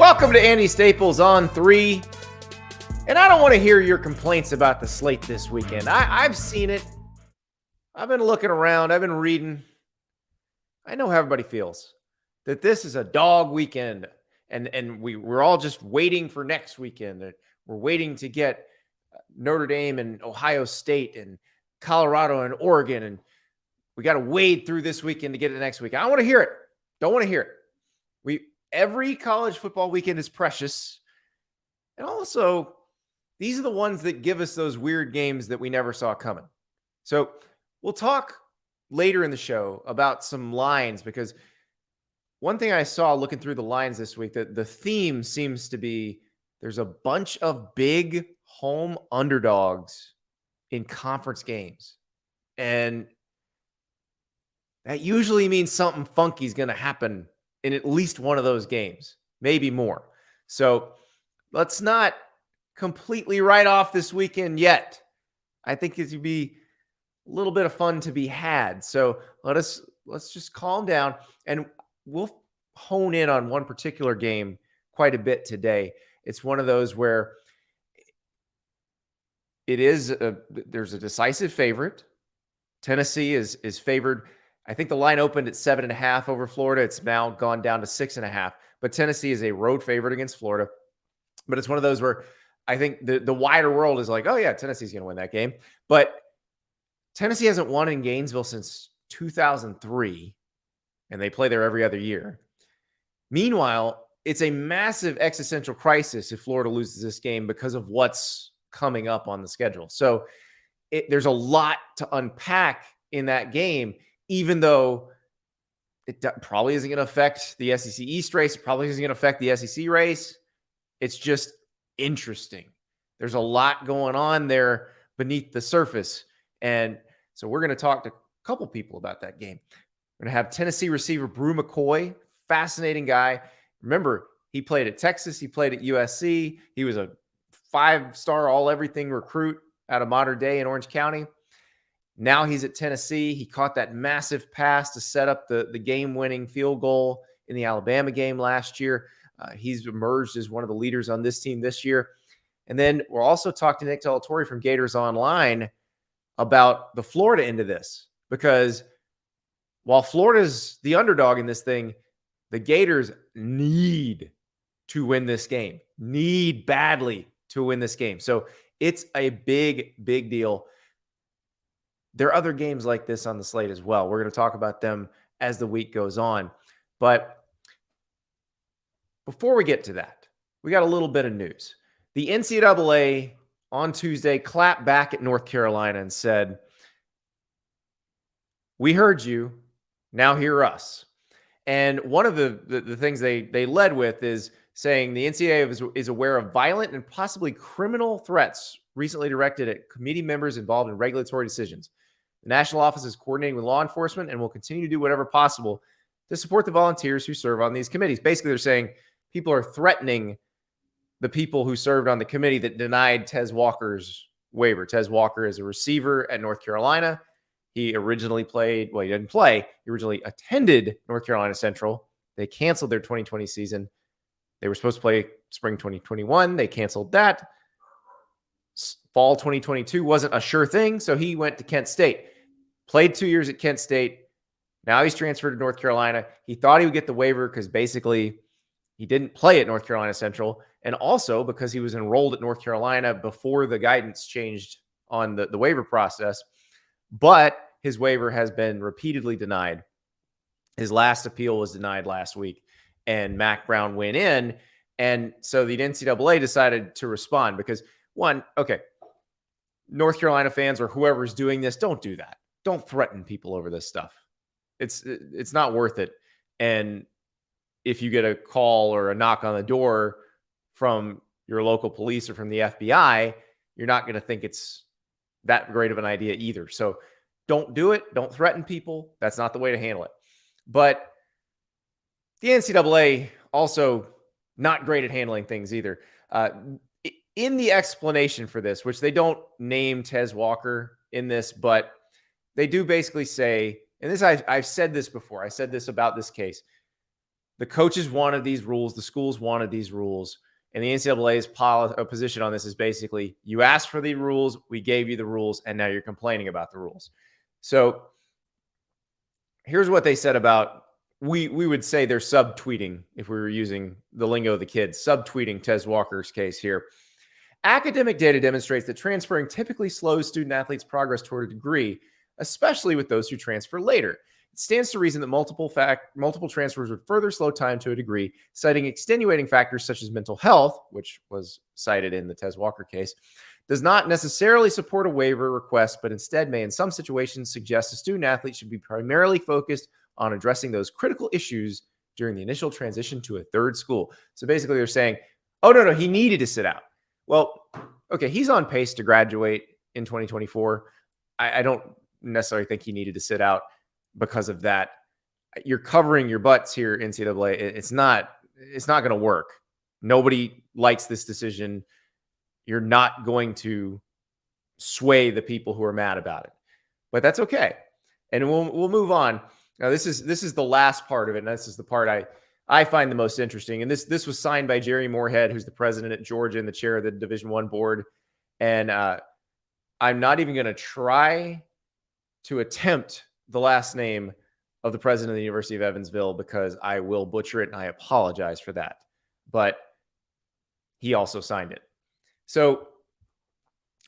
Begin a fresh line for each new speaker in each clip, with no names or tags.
Welcome to Andy Staples on 3. And I don't want to hear your complaints about the slate this weekend. I've seen it. I've been looking around. I've been reading. I know how everybody feels that this is a dog weekend. And we're all just waiting for next weekend. We're waiting to get Notre Dame and Ohio State and Colorado and Oregon. And we got to wade through this weekend to get it next week. I don't want to hear it. Don't want to hear it. Every college football weekend is precious. And also, these are the ones that give us those weird games that we never saw coming. So we'll talk later in the show about some lines, because one thing I saw looking through the lines this week, that the theme seems to be there's a bunch of big home underdogs in conference games. And that usually means something funky is going to happen in at least one of those games, maybe more. So let's not completely write off this weekend yet. I think it would be a little bit of fun to be had. So let's just calm down, and we'll hone in on one particular game quite a bit today. It's one of those where there's a decisive favorite. Tennessee is favored. I think the line opened at 7.5 over Florida. It's now gone down to 6.5. But Tennessee is a road favorite against Florida. But it's one of those where I think the wider world is like, oh, yeah, Tennessee's going to win that game. But Tennessee hasn't won in Gainesville since 2003, and they play there every other year. Meanwhile, it's a massive existential crisis if Florida loses this game because of what's coming up on the schedule. So there's a lot to unpack in that game, even though it probably isn't going to affect the SEC East race. It probably isn't going to affect the SEC race. It's just interesting. There's a lot going on there beneath the surface. And so we're going to talk to a couple people about that game. We're going to have Tennessee receiver Bru McCoy, fascinating guy. Remember, he played at Texas. He played at USC. He was a 5-star all-everything recruit out of Modern Day in Orange County. Now he's at Tennessee. He caught that massive pass to set up the game-winning field goal in the Alabama game last year. He's emerged as one of the leaders on this team this year. And then we're also talking to Torre from Gators Online about the Florida end of this, because while Florida's the underdog in this thing, the Gators need to win this game, need badly to win this game. So it's a big, big deal. There are other games like this on the slate as well. We're going to talk about them as the week goes on. But before we get to that, we got a little bit of news. The NCAA on Tuesday clapped back at North Carolina and said, "We heard you, now hear us." And one of the things they led with is saying the NCAA is aware of violent and possibly criminal threats recently directed at committee members involved in regulatory decisions. The national office is coordinating with law enforcement and will continue to do whatever possible to support the volunteers who serve on these committees. Basically, they're saying people are threatening the people who served on the committee that denied Tez Walker's waiver. Tez Walker is a receiver at North Carolina. He originally played, well, he didn't play. He originally attended North Carolina Central. They canceled their 2020 season. They were supposed to play spring 2021. They canceled that. Fall 2022 wasn't a sure thing, so he went to Kent State. Played 2 years at Kent State. Now he's transferred to North Carolina. He thought he would get the waiver because basically he didn't play at North Carolina Central, and also because he was enrolled at North Carolina before the guidance changed on the waiver process. But his waiver has been repeatedly denied. His last appeal was denied last week, and Mack Brown went in. And so the NCAA decided to respond because, one, okay, North Carolina fans or whoever's doing this, don't do that. Don't threaten people over this stuff. It's not worth it. And if you get a call or a knock on the door from your local police or from the FBI, you're not going to think it's that great of an idea either. So don't do it. Don't threaten people. That's not the way to handle it. But the NCAA also not great at handling things either. In the explanation for this, which they don't name Tez Walker in this, but they do basically say, and this I've said this before. I said this about this case. The coaches wanted these rules. The schools wanted these rules. And the NCAA's position on this is basically, you asked for the rules, we gave you the rules, and now you're complaining about the rules. So here's what they said about, we would say they're subtweeting, if we were using the lingo of the kids, subtweeting Tez Walker's case here. Academic data demonstrates that transferring typically slows student athletes' progress toward a degree, especially with those who transfer later. It stands to reason that multiple transfers would further slow time to a degree, citing extenuating factors such as mental health, which was cited in the Tez Walker case, does not necessarily support a waiver request, but instead may in some situations suggest a student athlete should be primarily focused on addressing those critical issues during the initial transition to a third school. So basically they're saying, oh, no, he needed to sit out. Well, okay, he's on pace to graduate in 2024. I don't necessarily think he needed to sit out because of that. You're covering your butts here, NCAA. It's not going to work. Nobody likes this decision. You're not going to sway the people who are mad about it, but that's okay. And we'll move on. Now, this is the last part of it, and this is the part I find the most interesting. And this was signed by Jerry Moorhead, who's the president at Georgia and the chair of the Division I board. And I'm not even going to try to attempt the last name of the president of the University of Evansville because I will butcher it, and I apologize for that. But he also signed it. So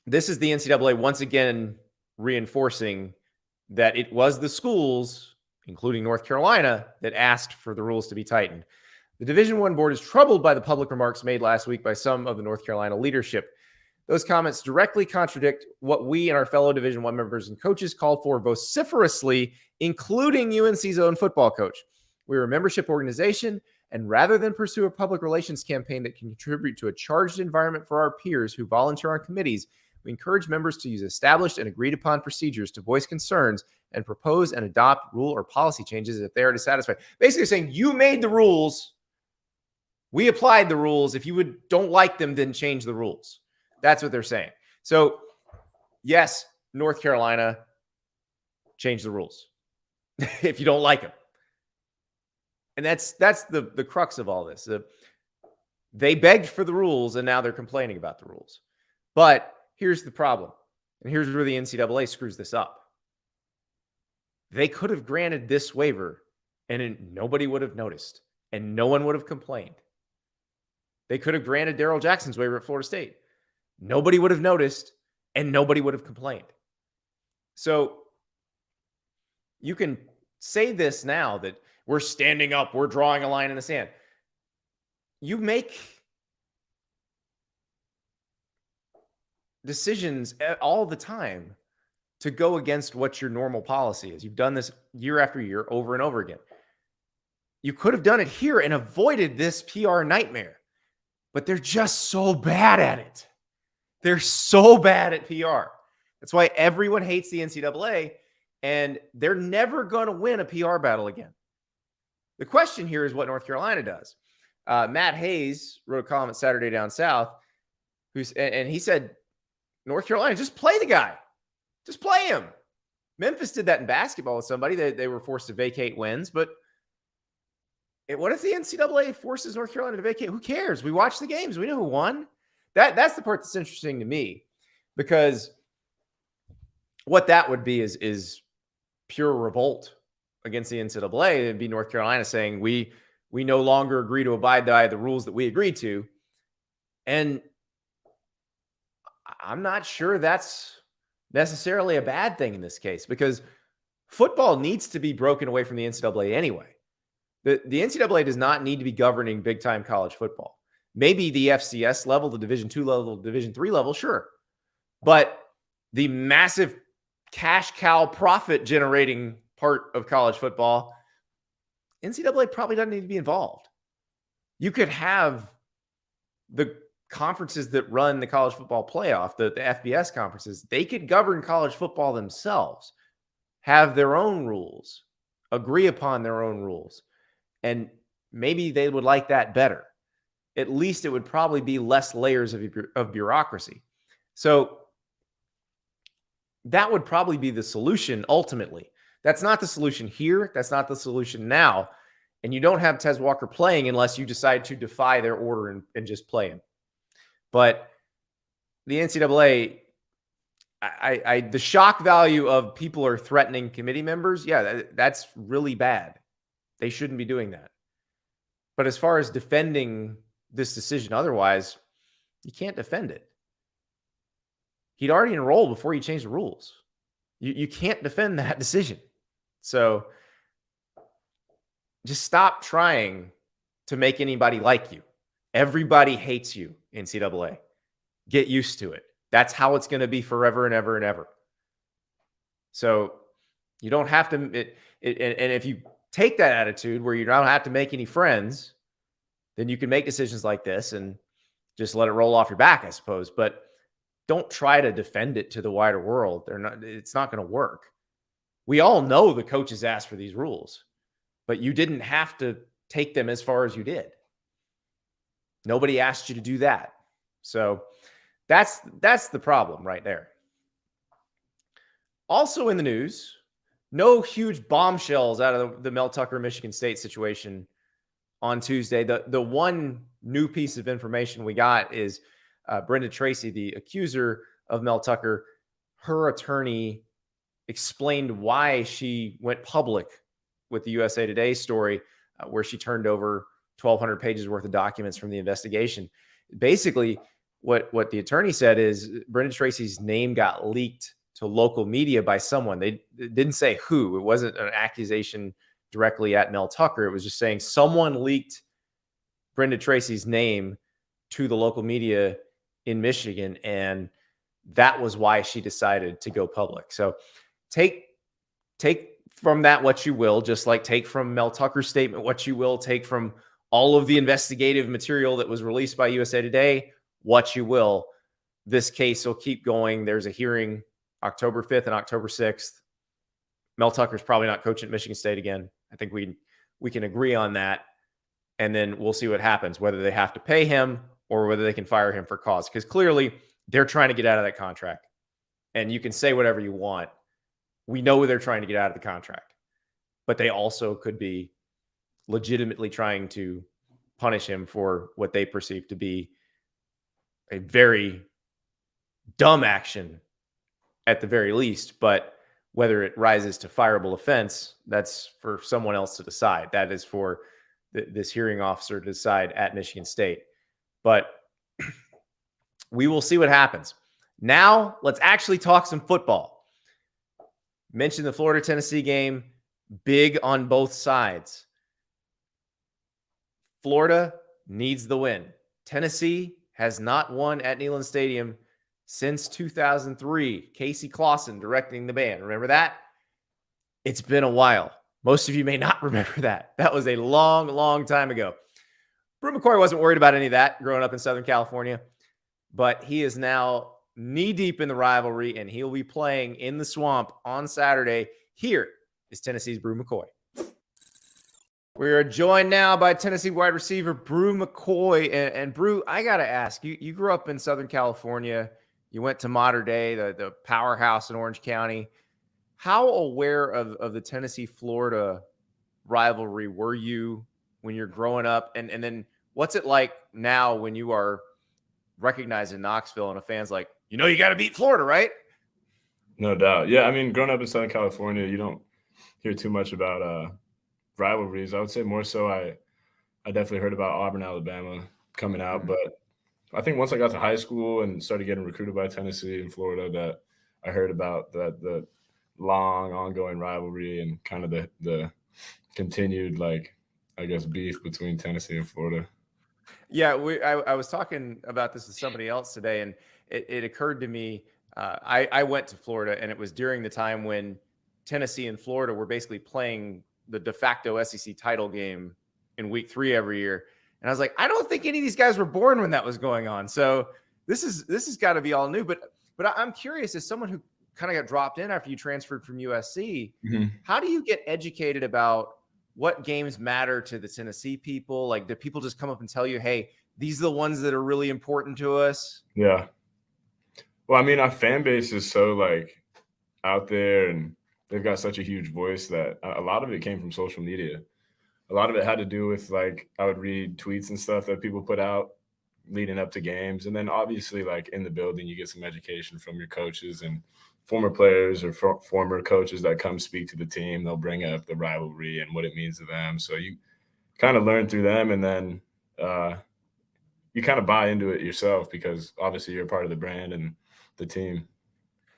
this is the NCAA once again reinforcing that it was the schools, including North Carolina, that asked for the rules to be tightened. The Division I board is troubled by the public remarks made last week by some of the North Carolina leadership. Those comments directly contradict what we and our fellow Division I members and coaches called for vociferously, including UNC's own football coach. We're a membership organization, and rather than pursue a public relations campaign that can contribute to a charged environment for our peers who volunteer on committees, we encourage members to use established and agreed upon procedures to voice concerns and propose and adopt rule or policy changes if they are dissatisfied. Basically saying, you made the rules, we applied the rules. If you don't like them, then change the rules. That's what they're saying. So yes, North Carolina, change the rules if you don't like them. And that's the crux of all this. They begged for the rules, and now they're complaining about the rules. But here's the problem, and here's where the NCAA screws this up. They could have granted this waiver, and nobody would have noticed, and no one would have complained. They could have granted Darrell Jackson's waiver at Florida State. Nobody would have noticed, and nobody would have complained. So you can say this now that we're standing up, we're drawing a line in the sand. You make decisions all the time to go against what your normal policy is. You've done this year after year, over and over again. You could have done it here and avoided this PR nightmare, but they're just so bad at it. They're so bad at PR. That's why everyone hates the NCAA, and they're never going to win a PR battle again. The question here is what North Carolina does. Matt Hayes wrote a column at Saturday Down South, and he said, North Carolina, just play the guy. Just play him. Memphis did that in basketball with somebody. They were forced to vacate wins, but what if the NCAA forces North Carolina to vacate? Who cares? We watch the games. We know who won. That's the part that's interesting to me, because what that would be is pure revolt against the NCAA. It'd be North Carolina saying, we no longer agree to abide by the rules that we agreed to. And I'm not sure that's necessarily a bad thing in this case, because football needs to be broken away from the NCAA anyway. The NCAA does not need to be governing big-time college football. Maybe the FCS level, the Division II level, Division III level, sure. But the massive cash cow profit generating part of college football, NCAA probably doesn't need to be involved. You could have the conferences that run the college football playoff, the FBS conferences, they could govern college football themselves, have their own rules, agree upon their own rules. And maybe they would like that better. At least it would probably be less layers of bureaucracy. So that would probably be the solution ultimately. That's not the solution here. That's not the solution now. And you don't have Tez Walker playing unless you decide to defy their order and just play him. But the NCAA, the shock value of people are threatening committee members, yeah, that's really bad. They shouldn't be doing that. But as far as defending this decision otherwise, you can't defend it. He'd already enrolled before you changed the rules. You can't defend that decision. So just stop trying to make anybody like you. Everybody hates you, NCAA. Get used to it. That's how it's going to be forever and ever and ever. So you don't have to, and if you take that attitude where you don't have to make any friends, then you can make decisions like this and just let it roll off your back, I suppose. But don't try to defend it to the wider world. It's not going to work. We all know the coaches asked for these rules, but you didn't have to take them as far as you did. Nobody asked you to do that. So that's the problem right there. Also in the news, no huge bombshells out of the Mel Tucker Michigan State situation on Tuesday. The one new piece of information we got is Brenda Tracy, the accuser of Mel Tucker, her attorney explained why she went public with the USA Today story, where she turned over 1,200 pages worth of documents from the investigation. Basically, what the attorney said is Brenda Tracy's name got leaked to local media by someone. They didn't say who. It wasn't an accusation directly at Mel Tucker. It was just saying someone leaked Brenda Tracy's name to the local media in Michigan, and that was why she decided to go public. So take from that what you will, just like take from Mel Tucker's statement what you will, take from all of the investigative material that was released by USA Today what you will. This case will keep going. There's a hearing October 5th and October 6th. Mel Tucker's probably not coaching at Michigan State again. I think we can agree on that. And then we'll see what happens, whether they have to pay him or whether they can fire him for cause. Because clearly they're trying to get out of that contract. And you can say whatever you want. We know they're trying to get out of the contract. But they also could be legitimately trying to punish him for what they perceive to be a very dumb action at the very least. But whether it rises to fireable offense, that's for someone else to decide. That is for this hearing officer to decide at Michigan State. But we will see what happens. Now, let's actually talk some football. Mentioned the Florida-Tennessee game, big on both sides. Florida needs the win. Tennessee has not won at Neyland Stadium since 2003. Casey Clausen directing the band. Remember that? It's been a while. Most of you may not remember that. That was a long, long time ago. Bru McCoy wasn't worried about any of that growing up in Southern California, but he is now knee-deep in the rivalry, and he'll be playing in the Swamp on Saturday. Here is Tennessee's Bru McCoy. We are joined now by Tennessee wide receiver Bru McCoy. And Bru, I got to ask, you grew up in Southern California. You went to Mater Dei, the powerhouse in Orange County. How aware of the Tennessee-Florida rivalry were you when you're growing up? And then what's it like now when you are recognized in Knoxville and a fan's like, you got to beat Florida, right?
No doubt. Yeah, I mean, growing up in Southern California, you don't hear too much about rivalries. I would say more so I definitely heard about Auburn, Alabama coming out. But I think once I got to high school and started getting recruited by Tennessee and Florida, that I heard about the long ongoing rivalry and kind of the continued, beef between Tennessee and Florida.
Yeah, I was talking about this with somebody else today, and it occurred to me, I went to Florida, and it was during the time when Tennessee and Florida were basically playing the de facto SEC title game in week 3 every year. And I was like, I don't think any of these guys were born when that was going on. So this has got to be all new. But I'm curious, as someone who kind of got dropped in after you transferred from USC, how do you get educated about what games matter to the Tennessee people? Like, do people just come up and tell you, hey, these are the ones that are really important to us?
Yeah. Well, I mean, our fan base is so out there, and they've got such a huge voice that a lot of it came from social media. a lot of it had to do with like I would read tweets and stuff that people put out leading up to games, and then obviously like in the building you get some education from your coaches and former players or former coaches that come speak to the team. They'll bring up the rivalry and what it means to them, so you kind of learn through them, and then you kind of buy into it yourself because obviously you're part of the brand and the team.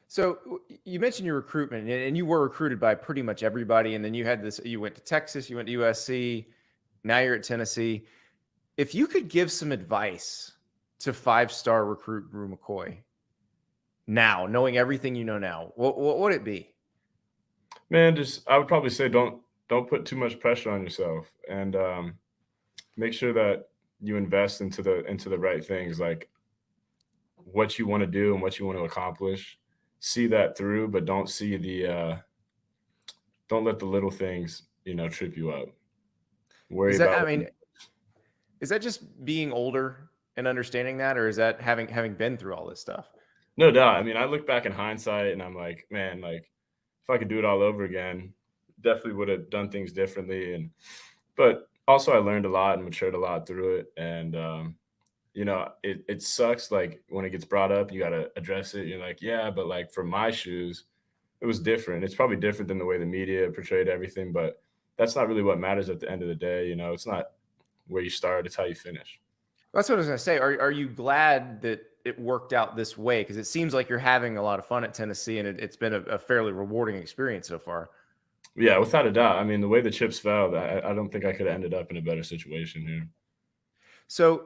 So you mentioned your recruitment, and you were recruited by pretty much everybody. And then you had this, you went to Texas, you went to USC, now you're at Tennessee. If you could give some advice to 5-star recruit Bru McCoy now, knowing everything you know now, what would it be?
Man, just I would probably say don't put too much pressure on yourself, and make sure that you invest into the right things, like what you want to do and what you want to accomplish. See that through, but don't see the don't let the little things, trip you up. Worry about.
Is that just being older and understanding that, or is that having been through all this stuff?
No doubt. I mean, I look back in hindsight and I'm like, man, like if I could do it all over again, definitely would have done things differently. But also I learned a lot and matured a lot through it. And it sucks like when it gets brought up, you got to address it. You're like, yeah, but like for my shoes, it was different. It's probably different than the way the media portrayed everything, but that's not really what matters at the end of the day. It's not where you start, it's how you finish.
That's what I was going to say. Are you glad that it worked out this way? Because it seems like you're having a lot of fun at Tennessee, and it's been a fairly rewarding experience so far.
Yeah, without a doubt. I mean, the way the chips fell, I don't think I could have ended up in a better situation here.
So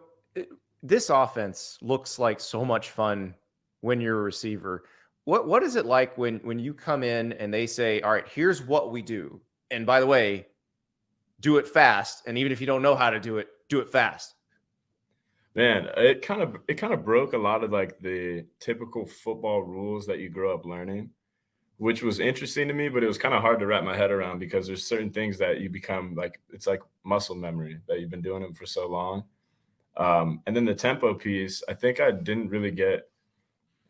this offense looks like so much fun when you're a receiver. What is it like when you come in and they say, all right, here's what we do. And by the way, do it fast. And even if you don't know how to do it fast.
Man, it kind of broke a lot of like the typical football rules that you grow up learning, which was interesting to me, but it was kind of hard to wrap my head around because there's certain things that you become like, it's like muscle memory that you've been doing them for so long. And then the tempo piece, I think I didn't really get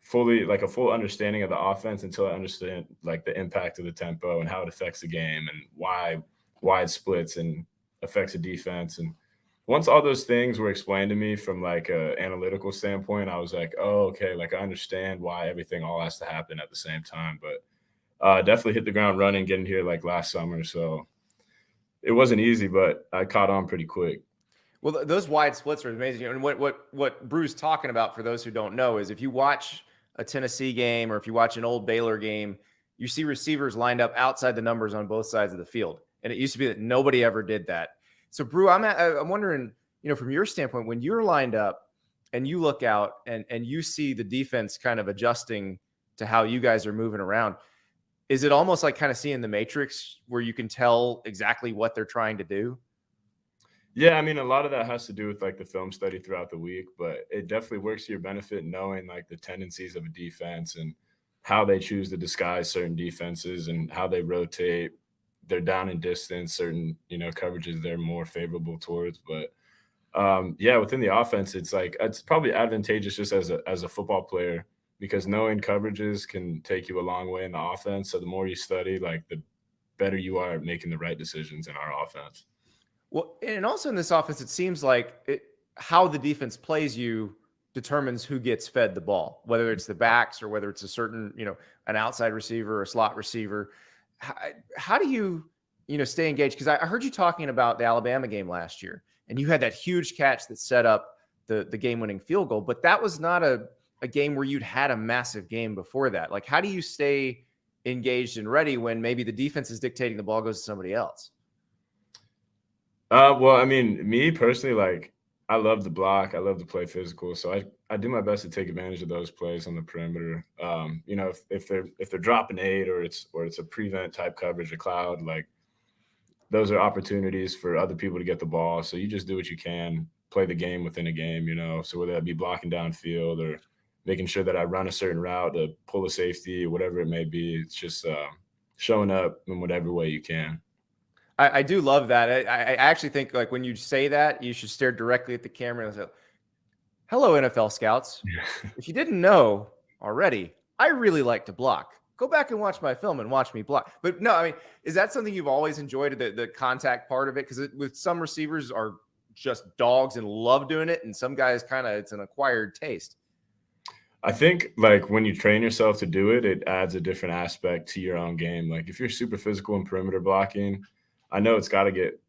fully like a full understanding of the offense until I understand like the impact of the tempo and how it affects the game and why wide splits and affects the defense. And once all those things were explained to me from like a analytical standpoint, I was like, oh, okay, like I understand why everything all has to happen at the same time. But definitely hit the ground running getting here like last summer. So it wasn't easy, but I caught on pretty quick.
Well, those wide splits are amazing. And what Bru's talking about, for those who don't know, is if you watch a Tennessee game or if you watch an old Baylor game, you see receivers lined up outside the numbers on both sides of the field. And it used to be that nobody ever did that. So, Bru, I'm wondering, from your standpoint, when you're lined up and you look out and you see the defense kind of adjusting to how you guys are moving around, is it almost like kind of seeing the Matrix where you can tell exactly what they're trying to do?
Yeah, I mean, a lot of that has to do with like the film study throughout the week, but it definitely works to your benefit knowing like the tendencies of a defense and how they choose to disguise certain defenses and how they rotate. They're down in distance, certain, coverages they're more favorable towards. But yeah, within the offense, it's like it's probably advantageous just as a football player because knowing coverages can take you a long way in the offense. So the more you study, like the better you are at making the right decisions in our offense.
Well, and also in this offense, it seems like how the defense plays you determines who gets fed the ball, whether it's the backs or whether it's a certain, an outside receiver or a slot receiver. How do you, stay engaged? Because I heard you talking about the Alabama game last year, and you had that huge catch that set up the game-winning field goal, but that was not a game where you'd had a massive game before that. Like, how do you stay engaged and ready when maybe the defense is dictating the ball goes to somebody else?
Well, I mean, me personally, like I love the block. I love to play physical. So I do my best to take advantage of those plays on the perimeter. If they're dropping 8 or it's a prevent type coverage, a cloud, like those are opportunities for other people to get the ball. So you just do what you can, play the game within a game, So whether that be blocking downfield or making sure that I run a certain route to pull a safety, whatever it may be, it's just showing up in whatever way you can.
I do love that. I actually think like when you say that, you should stare directly at the camera and say, hello, NFL scouts. If you didn't know already, I really like to block. Go back and watch my film and watch me block. But no, I mean, is that something you've always enjoyed, the contact part of it? Because with some receivers are just dogs and love doing it, and some guys it's an acquired taste.
I think like when you train yourself to do it, it adds a different aspect to your own game. Like if you're super physical in perimeter blocking, I know it's got to get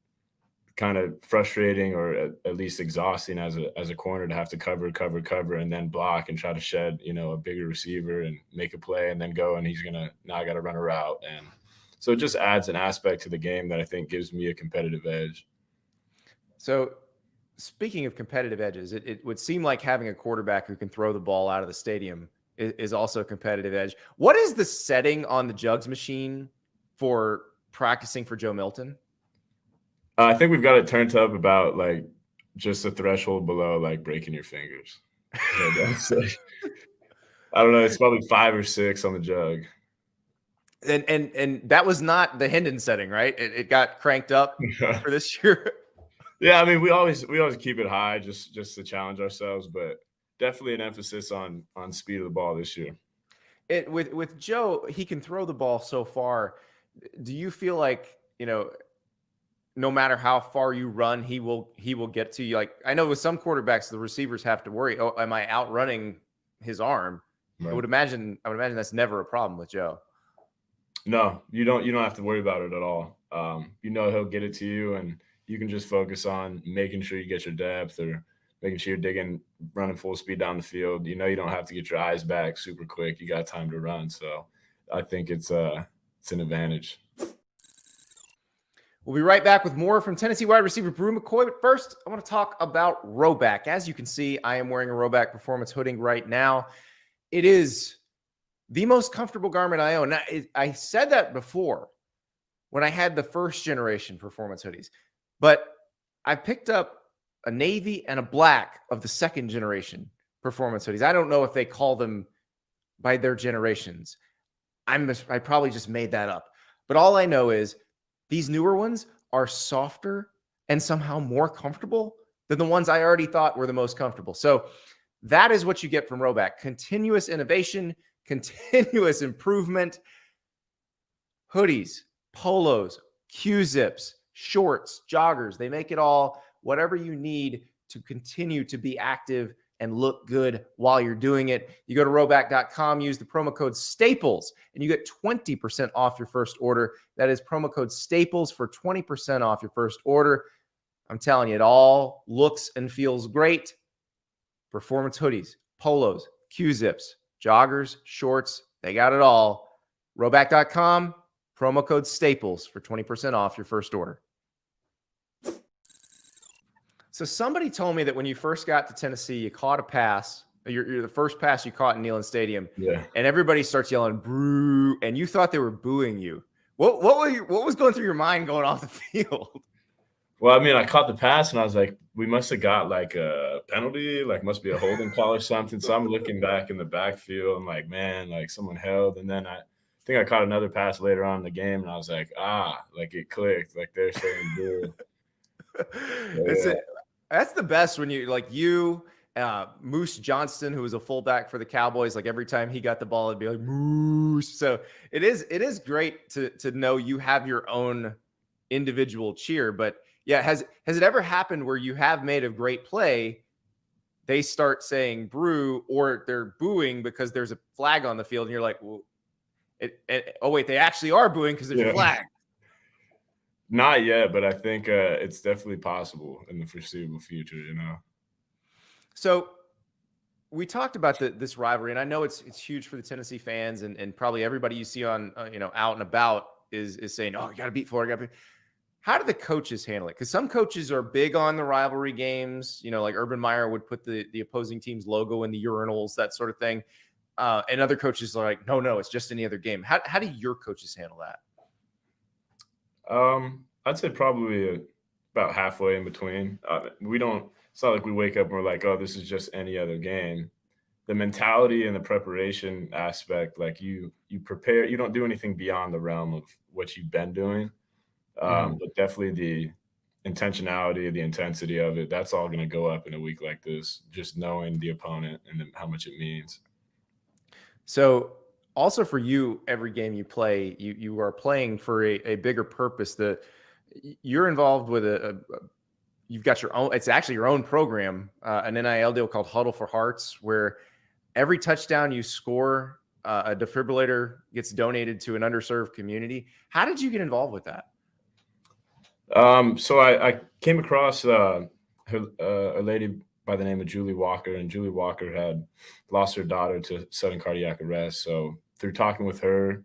kind of frustrating or at least exhausting as a corner to have to cover and then block and try to shed, a bigger receiver and make a play and then go and he's gonna now got to run a route. And so it just adds an aspect to the game that I think gives me a competitive edge.
So speaking of competitive edges, it would seem like having a quarterback who can throw the ball out of the stadium is also a competitive edge. What is the setting on the jugs machine for practicing for Joe Milton?
I think we've got it turned up about like just a threshold below like breaking your fingers. I don't know. It's probably 5 or 6 on the jug.
And that was not the Hendon setting, right? It got cranked up for this year.
Yeah, I mean, we always keep it high just to challenge ourselves, but definitely an emphasis on speed of the ball this year.
With Joe, he can throw the ball so far. Do you feel like, no matter how far you run, he will get to you? Like, I know with some quarterbacks, the receivers have to worry, oh, am I outrunning his arm? Right. I would imagine that's never a problem with Joe.
No, you don't have to worry about it at all. He'll get it to you, and you can just focus on making sure you get your depth or making sure you're running full speed down the field. You don't have to get your eyes back super quick. You got time to run. So I think it's an advantage.
We'll be right back with more from Tennessee wide receiver Bru McCoy. But first, I want to talk about Rhoback. As you can see, I am wearing a Rhoback Performance hooding right now. It is the most comfortable garment I own. Now, I said that before when I had the first generation Performance hoodies, but I picked up a navy and a black of the second generation Performance hoodies. I don't know if they call them by their generations. I probably just made that up. But all I know is these newer ones are softer and somehow more comfortable than the ones I already thought were the most comfortable. So that is what you get from Rhoback. Continuous innovation, continuous improvement. Hoodies, polos, Q-zips, shorts, joggers. They make it all, whatever you need to continue to be active and look good while you're doing it. You go to Rhoback.com, use the promo code STAPLES, and you get 20% off your first order. That is promo code STAPLES for 20% off your first order. I'm telling you, it all looks and feels great. Performance hoodies, polos, Q-zips, joggers, shorts, they got it all. Rhoback.com, promo code STAPLES for 20% off your first order. So somebody told me that when you first got to Tennessee, you caught a pass. You're the first pass you caught in Neyland Stadium.
Yeah.
And everybody starts yelling, "Brew," and you thought they were booing you. What was going through your mind going off the field?
Well, I mean, I caught the pass and I was like, we must have got like a penalty, like must be a holding call or something. So I'm looking back in the backfield. I'm like, man, like someone held. And then I think I caught another pass later on in the game and I was like, like it clicked. Like they're saying boo.
That's the best when Moose Johnston, who was a fullback for the Cowboys, like every time he got the ball, it'd be like Moose. So it is great to know you have your own individual cheer. But yeah, has it ever happened where you have made a great play, they start saying brew, or they're booing because there's a flag on the field, and you're like, well, oh wait, they actually are booing because there's a flag?
Not yet, but I think it's definitely possible in the foreseeable future,
So we talked about this rivalry, and I know it's huge for the Tennessee fans, and probably everybody you see on out and about is saying, "Oh, you got to beat Florida." How do the coaches handle it? Because some coaches are big on the rivalry games. Like Urban Meyer would put the opposing team's logo in the urinals, that sort of thing. And other coaches are like, no, it's just any other game. How do your coaches handle that?
I'd say probably about halfway in between. It's not like we wake up and we're like, oh, this is just any other game. The mentality and the preparation aspect, like you prepare, you don't do anything beyond the realm of what you've been doing. But definitely the intentionality, the intensity of it, that's all going to go up in a week like this, just knowing the opponent and how much it means.
So Also for you, every game you play, you are playing for a bigger purpose. You're involved with you've got your own, it's actually your own program, an NIL deal called Huddle for Hearts, where every touchdown you score, a defibrillator gets donated to an underserved community. How did you get involved with that?
So I came across a lady by the name of Julie Walker, and Julie Walker had lost her daughter to sudden cardiac arrest. So through talking with her,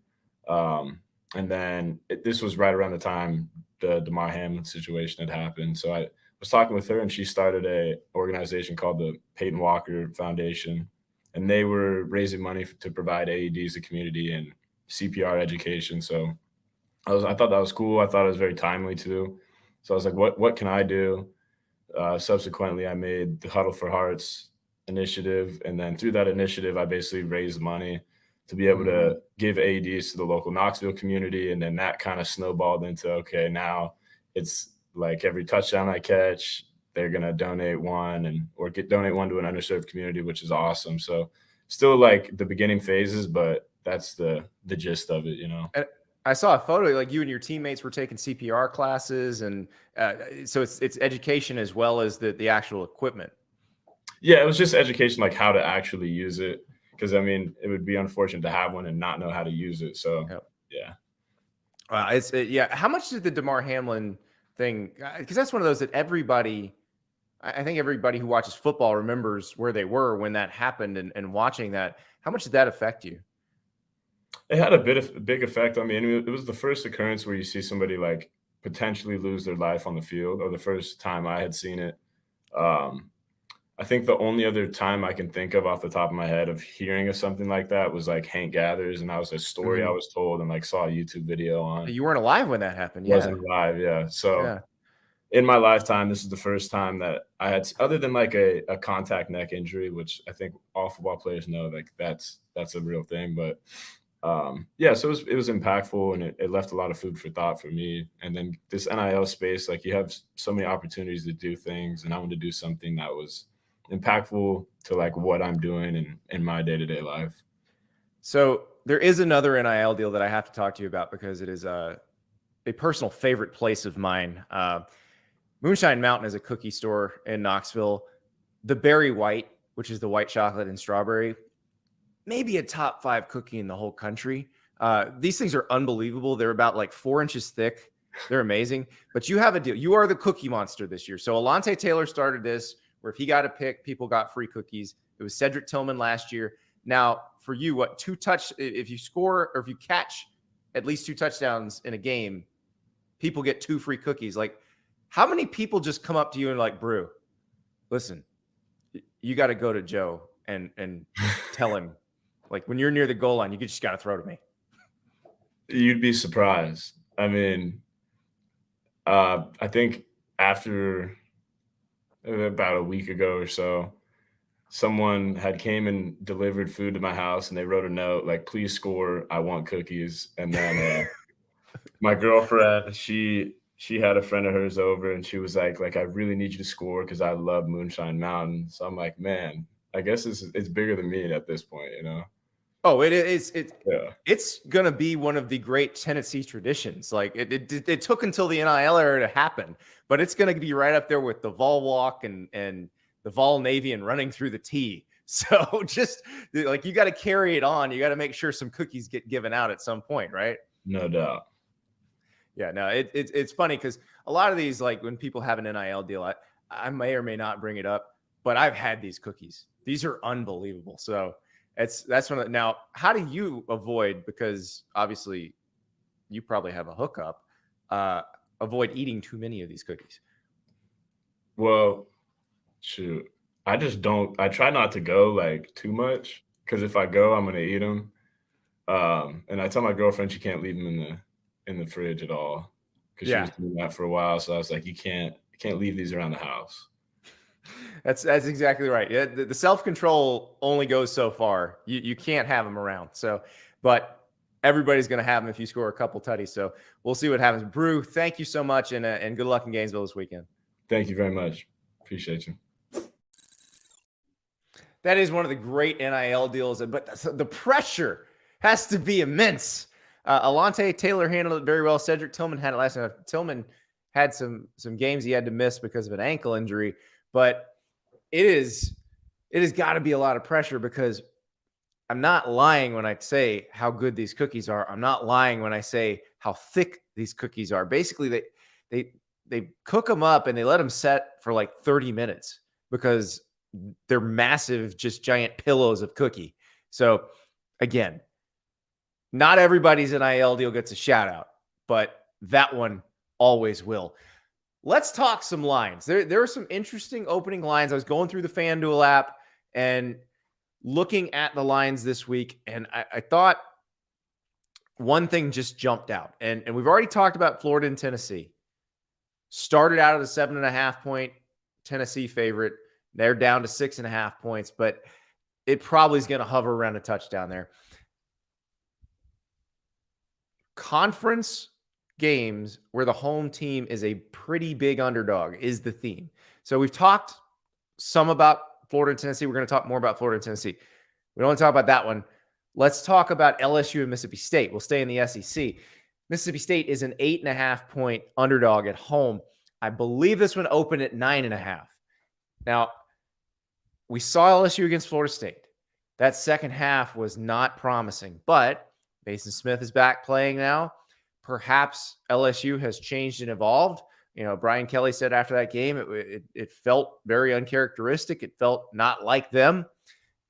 and then this was right around the time the Damar Hamlin situation had happened. So I was talking with her, and she started a organization called the Peyton Walker Foundation, and they were raising money to provide AEDs to community and CPR education. So I thought that was cool. I thought it was very timely too. So I was like, what can I do? Subsequently, I made the Huddle for Hearts initiative. And then through that initiative, I basically raised money to be able to give AEDs to the local Knoxville community. And then that kind of snowballed into, okay, now it's like every touchdown I catch, they're going to donate one or donate one to an underserved community, which is awesome. So still like the beginning phases, but that's the gist of it, you know?
I saw a photo, like you and your teammates were taking CPR classes, and so it's education as well as the actual equipment.
Yeah, it was just education, like how to actually use it. Because I mean, it would be unfortunate to have one and not know how to use it. So yeah,
yeah. How much did the Damar Hamlin thing? Because that's one of those that I think everybody who watches football remembers where they were when that happened, and watching that. How much did that affect you?
It had a big effect on me. And it was the first occurrence where you see somebody like potentially lose their life on the field, or the first time I had seen it. I think the only other time I can think of off the top of my head of hearing of something like that was like Hank Gathers, and that was a story I was told and like saw a YouTube video on.
You weren't alive when that happened. Yeah.
Wasn't alive, yeah. So in my lifetime, this is the first time that I had, other than like a contact neck injury, which I think all football players know, like that's a real thing. But yeah, so it was impactful, and it left a lot of food for thought for me. And then this NIL space, like you have so many opportunities to do things, and I wanted to do something that was impactful to like what I'm doing in my day-to-day life.
So there is another NIL deal that I have to talk to you about, because it is a personal favorite place of mine. Moonshine Mountain is a cookie store in Knoxville. The Berry White, which is the white chocolate and strawberry, maybe a top 5 cookie in the whole country. These things are unbelievable. They're about like 4 inches thick. They're amazing. But you have a deal. You are the cookie monster this year. So Alontae Taylor started this, where if he got a pick, people got free cookies. It was Cedric Tillman last year. Now, for you, if you score or if you catch at least 2 touchdowns in a game, people get 2 free cookies. Like, how many people just come up to you and like, Bru, listen, you got to go to Joe and tell him, like, when you're near the goal line, you just got to throw to me?
You'd be surprised. I mean, I think after about a week ago or so, someone had came and delivered food to my house, and they wrote a note like, please score, I want cookies. And then my girlfriend, she had a friend of hers over, and she was like, I really need you to score because I love Moonshine Mountain. So I'm like, man, I guess it's bigger than me at this point, you know?
Oh, it is. It's going to be one of the great Tennessee traditions. Like it took until the NIL era to happen, but it's going to be right up there with the Vol Walk and the Vol Navy and running through the T. So just like, you got to carry it on. You got to make sure some cookies get given out at some point, right?
No doubt.
Yeah, no, it's funny because a lot of these, like when people have an NIL deal, I may or may not bring it up, but I've had these cookies. These are unbelievable. So that's one of the, now, how do you avoid, because obviously you probably have a hookup, avoid eating too many of these cookies?
Well, shoot, I try not to go like too much, because if I go, I'm going to eat them. And I tell my girlfriend she can't leave them in the fridge at all, because she was doing that for a while. So I was like, you can't leave these around the house.
That's exactly right. Yeah, the self-control only goes so far. You can't have them around. So, but everybody's going to have them if you score a couple tutties. So we'll see what happens. Bru, thank you so much, and good luck in Gainesville this weekend.
Thank you very much. Appreciate you.
That is one of the great NIL deals, but the pressure. has to be immense. Alante Taylor handled it very well. Cedric Tillman had it last night. Tillman had some games he had to miss because of an ankle injury, but it has got to be a lot of pressure, because I'm not lying when I say how good these cookies are. I'm not lying when I say how thick these cookies are. Basically, they cook them up and they let them set for like 30 minutes because they're massive, just giant pillows of cookie. So again, not everybody's NIL deal gets a shout out, but that one always will. Let's talk some lines. There are some interesting opening lines. I was going through the Fanduel app and looking at the lines this week, and I thought one thing just jumped out. And we've already talked about Florida and Tennessee. Started out at a 7.5 point Tennessee favorite. They're down to 6.5 points, but it probably is going to hover around a touchdown there. Conference games where the home team is a pretty big underdog is the theme. So we've talked some about Florida and Tennessee. We're going to talk more about Florida and Tennessee. We don't want to talk about that one. Let's talk about LSU and Mississippi State. We'll stay in the SEC. Mississippi State is an 8.5 point underdog at home. I believe this one opened at 9.5. Now, we saw LSU against Florida State. That second half was not promising, but Mason Smith is back playing now. Perhaps LSU has changed and evolved. You know, Brian Kelly said after that game, it felt very uncharacteristic. It felt not like them.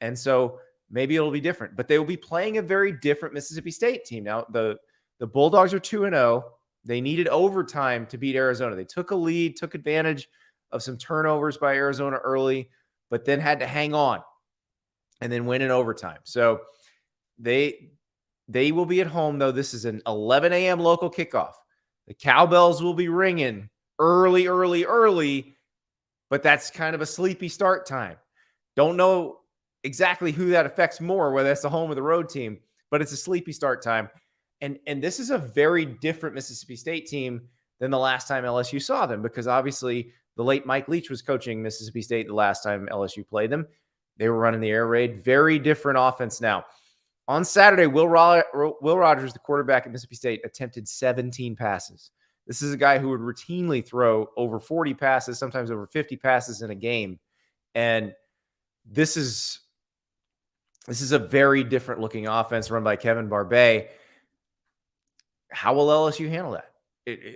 And so maybe it'll be different. But they will be playing a very different Mississippi State team. Now, the Bulldogs are 2-0. They needed overtime to beat Arizona. They took a lead, took advantage of some turnovers by Arizona early, but then had to hang on and then win in overtime. So they will be at home, though. This is an 11 a.m. local kickoff. The cowbells will be ringing early, but that's kind of a sleepy start time. Don't know exactly who that affects more, whether that's the home or the road team, but it's a sleepy start time. And this is a very different Mississippi State team than the last time LSU saw them, because obviously the late Mike Leach was coaching Mississippi State the last time LSU played them. They were running the air raid. Very different offense now. On Saturday, Will Rogers, the quarterback at Mississippi State, attempted 17 passes. This is a guy who would routinely throw over 40 passes, sometimes over 50 passes in a game. And this is a very different looking offense run by Kevin Barbay. How will LSU handle that?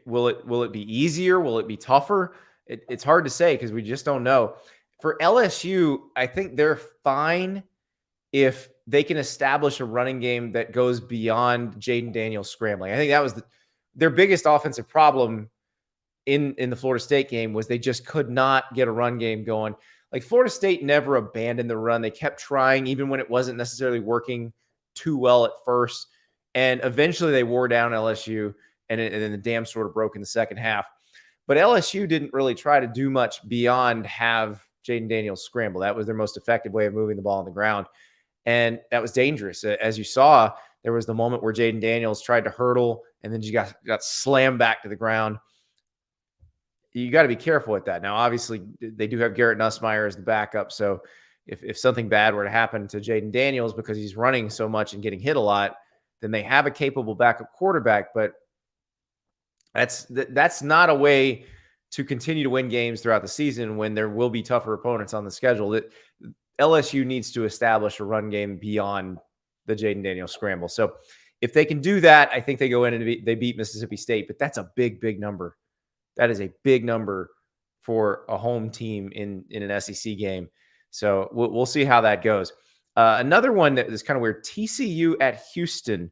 Will it be easier? Will it be tougher? It's hard to say because we just don't know. For LSU, I think they're fine if they can establish a running game that goes beyond Jaden Daniels scrambling. I think that was their biggest offensive problem in the Florida State game, was they just could not get a run game going. Like, Florida State never abandoned the run. They kept trying, even when it wasn't necessarily working too well at first. And eventually they wore down LSU, and then the dam sort of broke in the second half. But LSU didn't really try to do much beyond have Jaden Daniels scramble. That was their most effective way of moving the ball on the ground. And that was dangerous. As you saw, there was the moment where Jaden Daniels tried to hurdle and then just got slammed back to the ground. You got to be careful with that. Now, obviously, they do have Garrett Nussmeier as the backup. So if something bad were to happen to Jaden Daniels because he's running so much and getting hit a lot, then they have a capable backup quarterback. But that's not a way to continue to win games throughout the season when there will be tougher opponents on the schedule. That LSU needs to establish a run game beyond the Jaden Daniels scramble. So if they can do that, I think they go in and they beat Mississippi State. But that's a big number. That is a big number for a home team in an SEC game. So we'll see how that goes. Another one that is kind of weird, TCU at Houston.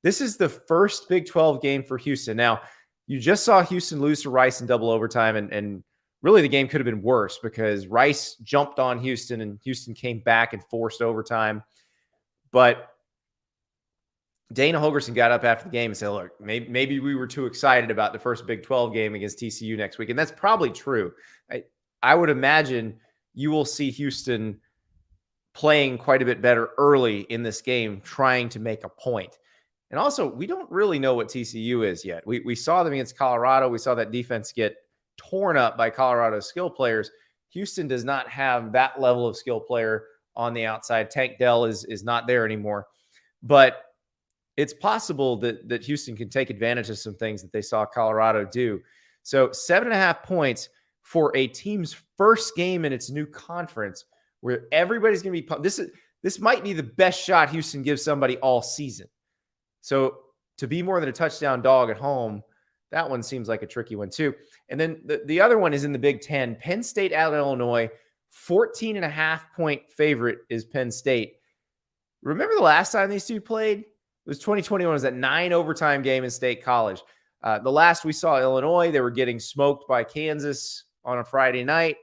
This is the first Big 12 game for Houston. Now, you just saw Houston lose to Rice in double overtime, and really the game could have been worse because Rice jumped on Houston and Houston came back and forced overtime. But Dana Holgorsen got up after the game and said, look, maybe we were too excited about the first Big 12 game against TCU next week. And that's probably true. I would imagine you will see Houston playing quite a bit better early in this game, trying to make a point. And also, we don't really know what TCU is yet. We saw them against Colorado. We saw that defense get torn up by Colorado's skill players. Houston does not have that level of skill player on the outside. Tank Dell is not there anymore. But it's possible that Houston can take advantage of some things that they saw Colorado do. So 7.5 points for a team's first game in its new conference, where everybody's going to be pumped. This might be the best shot Houston gives somebody all season. So to be more than a touchdown dog at home, that one seems like a tricky one too. And then the other one is in the Big Ten. Penn State at Illinois, 14.5-point favorite is Penn State. Remember the last time these two played? It was 2021. It was that 9 overtime game in State College. The last we saw Illinois, they were getting smoked by Kansas on a Friday night.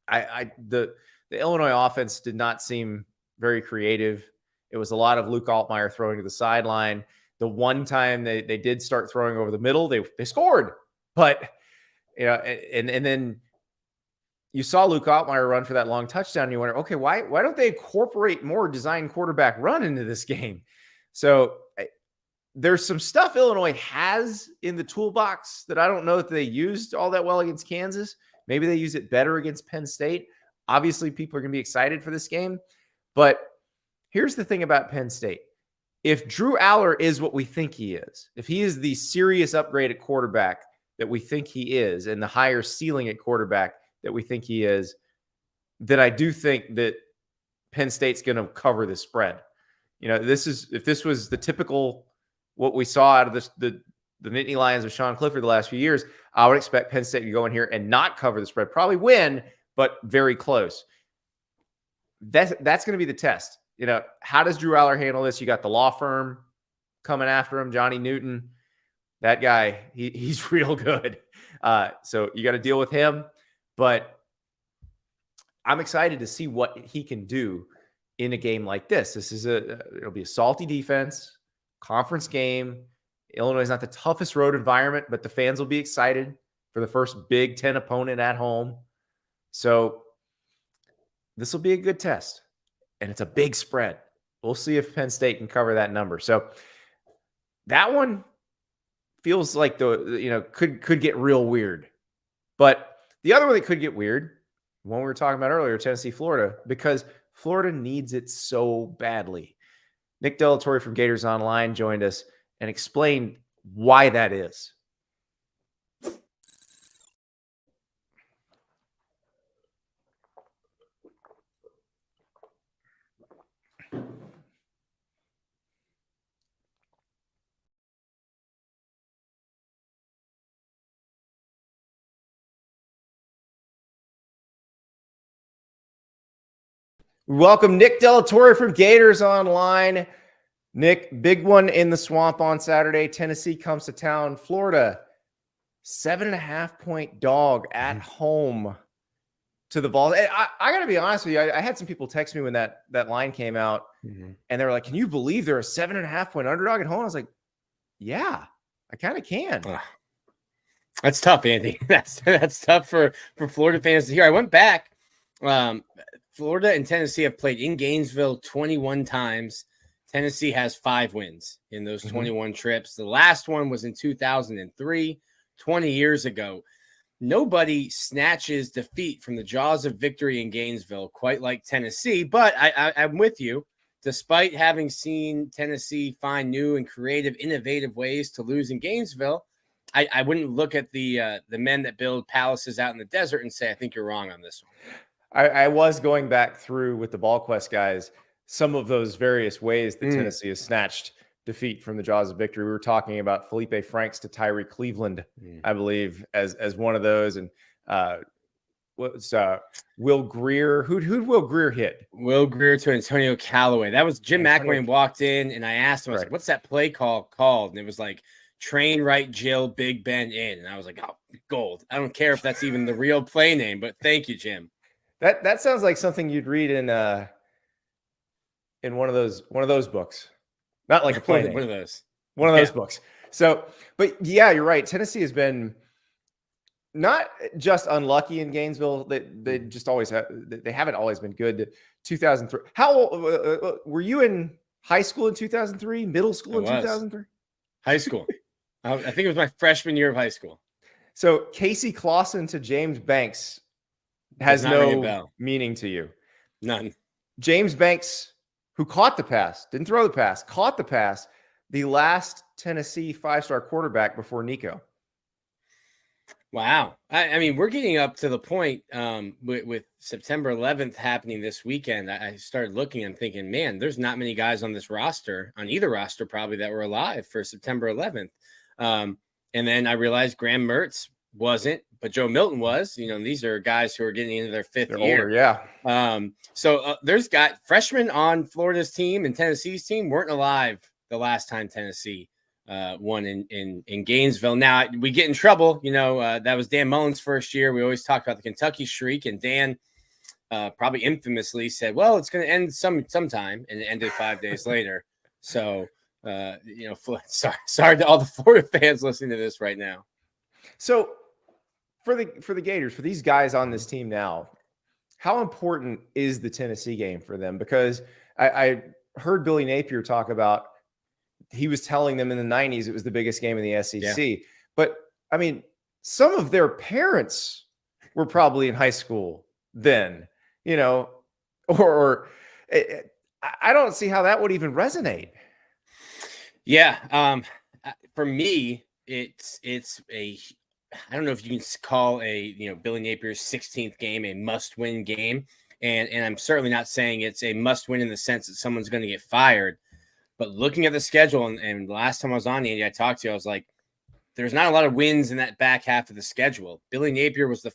The Illinois offense did not seem very creative. It was a lot of Luke Altmaier throwing to the sideline. The one time they did start throwing over the middle, they scored. But and then you saw Luke Altmaier run for that long touchdown. And you wonder, okay, why don't they incorporate more design quarterback run into this game? So there's some stuff Illinois has in the toolbox that I don't know that they used all that well against Kansas. Maybe they use it better against Penn State. Obviously, people are going to be excited for this game. But here's the thing about Penn State. If Drew Aller is what we think he is, if he is the serious upgrade at quarterback that we think he is, and the higher ceiling at quarterback that we think he is, then I do think that Penn State's going to cover the spread. If this was the typical what we saw out of the Nittany Lions with Sean Clifford the last few years, I would expect Penn State to go in here and not cover the spread, probably win, but very close. That's going to be the test. How does Drew Aller handle this? You got the law firm coming after him, Johnny Newton. That guy, he's real good. So you got to deal with him. But I'm excited to see what he can do in a game like this. It'll be a salty defense, conference game. Illinois is not the toughest road environment, but the fans will be excited for the first Big Ten opponent at home. So this will be a good test, and it's a big spread. We'll see if Penn State can cover that number. So that one feels like could get real weird. But the other one that could get weird, one we were talking about earlier, Tennessee, Florida, because Florida needs it so badly. Nick Delatorre from Gators Online joined us and explained why that is. Welcome, Nick Delatorre from Gators Online. Nick, big one in the swamp on Saturday. Tennessee comes to town. Florida, 7.5-point dog at home to the Vols. I got to be honest with you. I had some people text me when that line came out, and they were like, "Can you believe they're a 7.5-point underdog at home?" I was like, "Yeah, I kind of can."
That's tough, Andy. That's tough for Florida fans to hear. I went back. Florida and Tennessee have played in Gainesville 21 times. Tennessee has 5 wins in those 21 trips. The last one was in 2003, 20 years ago. Nobody snatches defeat from the jaws of victory in Gainesville quite like Tennessee, but I'm with you. Despite having seen Tennessee find new and creative, innovative ways to lose in Gainesville, I wouldn't look at the men that build palaces out in the desert and say, I think you're wrong on this one.
I was going back through with the BallQuest guys some of those various ways that Tennessee has snatched defeat from the jaws of victory. We were talking about Felipe Franks to Tyree Cleveland, I believe, as one of those. And what's Will Greer? Who'd Will Greer hit?
Will Greer to Antonio Callaway. That was Jim McElwain walked in, and I asked him, I was like, what's that play called? And it was like, train right Jill, Big Ben in. And I was like, oh, gold. I don't care if that's even the real play name, but thank you, Jim.
That sounds like something you'd read in one of those books. Not like a play name.
One of those
books. So, but yeah, you're right. Tennessee has been not just unlucky in Gainesville. They just always have. They haven't always been good. 2003. How old were you in high school in 2003? Middle school in 2003?
High school. I think it was my freshman year of high school.
So Casey Clausen to James Banks has no meaning to you.
None.
James Banks who caught the pass, didn't throw the pass, caught the pass, the last Tennessee 5-star quarterback before Nico.
Wow. I mean, we're getting up to the point with September 11th happening this weekend. I started looking and thinking, man, there's not many guys on this roster, on either roster probably, that were alive for September 11th. And then I realized Graham Mertz wasn't, but Joe Milton was. You know, these are guys who are getting into their fifth year.
Older, yeah.
So there's freshmen on Florida's team and Tennessee's team weren't alive the last time Tennessee won in Gainesville. Now we get in trouble. You know, that was Dan Mullen's first year. We always talk about the Kentucky streak, and Dan probably infamously said, well, it's going to end sometime, and it ended 5 days later. So, you know, sorry to all the Florida fans listening to this right now.
So for the Gators, for these guys on this team now, how important is the Tennessee game for them? Because I heard Billy Napier talk about, he was telling them in the 90s it was the biggest game in the SEC. Yeah. But, I mean, some of their parents were probably in high school then, you know, or I don't see how that would even resonate.
Yeah. For me, it's a, I don't know if you can call Billy Napier's 16th game a must-win game. And I'm certainly not saying it's a must-win in the sense that someone's going to get fired. But looking at the schedule, and the last time I was on, Andy, I talked to you, I was like, there's not a lot of wins in that back half of the schedule. Billy Napier was the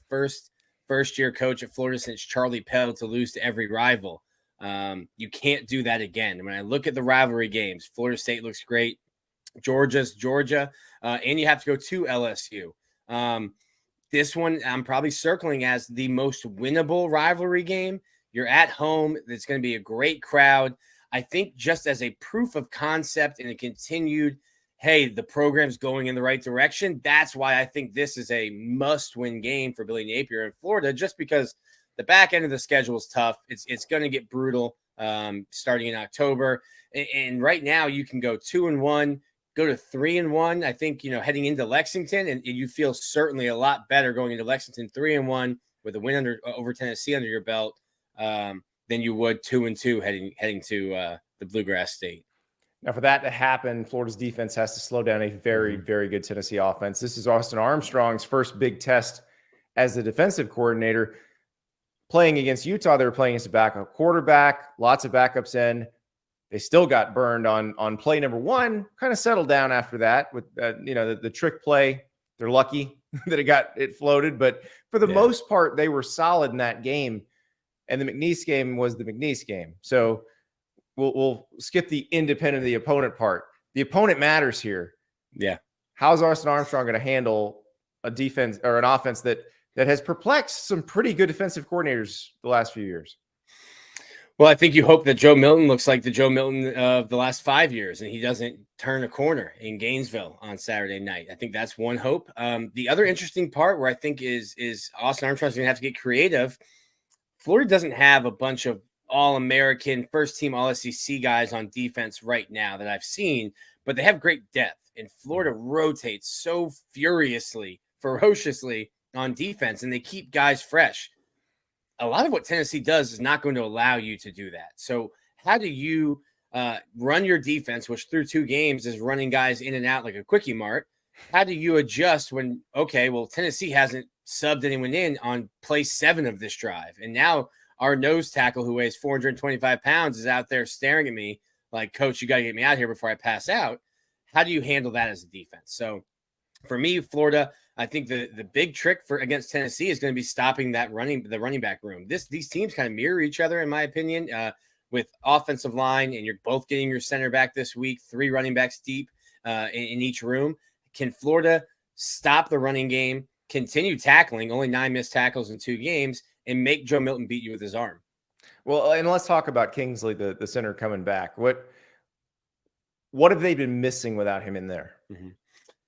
first-year coach at Florida since Charlie Pell to lose to every rival. You can't do that again. When I look at the rivalry games, Florida State looks great. Georgia's Georgia, and you have to go to LSU. This one I'm probably circling as the most winnable rivalry game. You're at home. It's going to be a great crowd. I think just as a proof of concept and a continued, hey, the program's going in the right direction, that's why I think this is a must-win game for Billy Napier in Florida, just because the back end of the schedule is tough. It's going to get brutal starting in October. And right now you can go 2-1, go to 3-1. I think, you know, heading into Lexington, and you feel certainly a lot better going into Lexington 3-1 with a win over Tennessee under your belt. Than you would 2-2 heading to the Bluegrass State.
Now, for that to happen, Florida's defense has to slow down a very, very good Tennessee offense. This is Austin Armstrong's first big test as the defensive coordinator. Playing against Utah, they were playing against a backup quarterback, lots of backups in. They still got burned on play number one, kind of settled down after that with the trick play. They're lucky that it floated, but for the most part, they were solid in that game. And the McNeese game was the McNeese game. So we'll skip the independent of the opponent part. The opponent matters here.
Yeah.
How's Austin Armstrong going to handle a defense or an offense that has perplexed some pretty good defensive coordinators the last few years?
Well, I think you hope that Joe Milton looks like the Joe Milton of the last 5 years, and he doesn't turn a corner in Gainesville on Saturday night. I think that's one hope. The other interesting part where I think is Austin Armstrong's going to have to get creative. Florida doesn't have a bunch of all-American, first-team All-SEC guys on defense right now that I've seen, but they have great depth, and Florida rotates so ferociously on defense, and they keep guys fresh. A lot of what Tennessee does is not going to allow you to do that. So how do you run your defense, which through 2 games is running guys in and out like a quickie mart? How do you adjust when, Tennessee hasn't subbed anyone in on play 7 of this drive, and now our nose tackle who weighs 425 pounds is out there staring at me like, coach, you got to get me out here before I pass out. How do you handle that as a defense? So for me, Florida, I think the big trick against Tennessee is going to be stopping the running back room. These teams kind of mirror each other, in my opinion, with offensive line, and you're both getting your center back this week, 3 running backs deep in each room. Can Florida stop the running game, continue tackling, only 9 missed tackles in 2 games, and make Joe Milton beat you with his arm?
Well, and let's talk about Kingsley, the center coming back. What have they been missing without him in there?
Mm-hmm.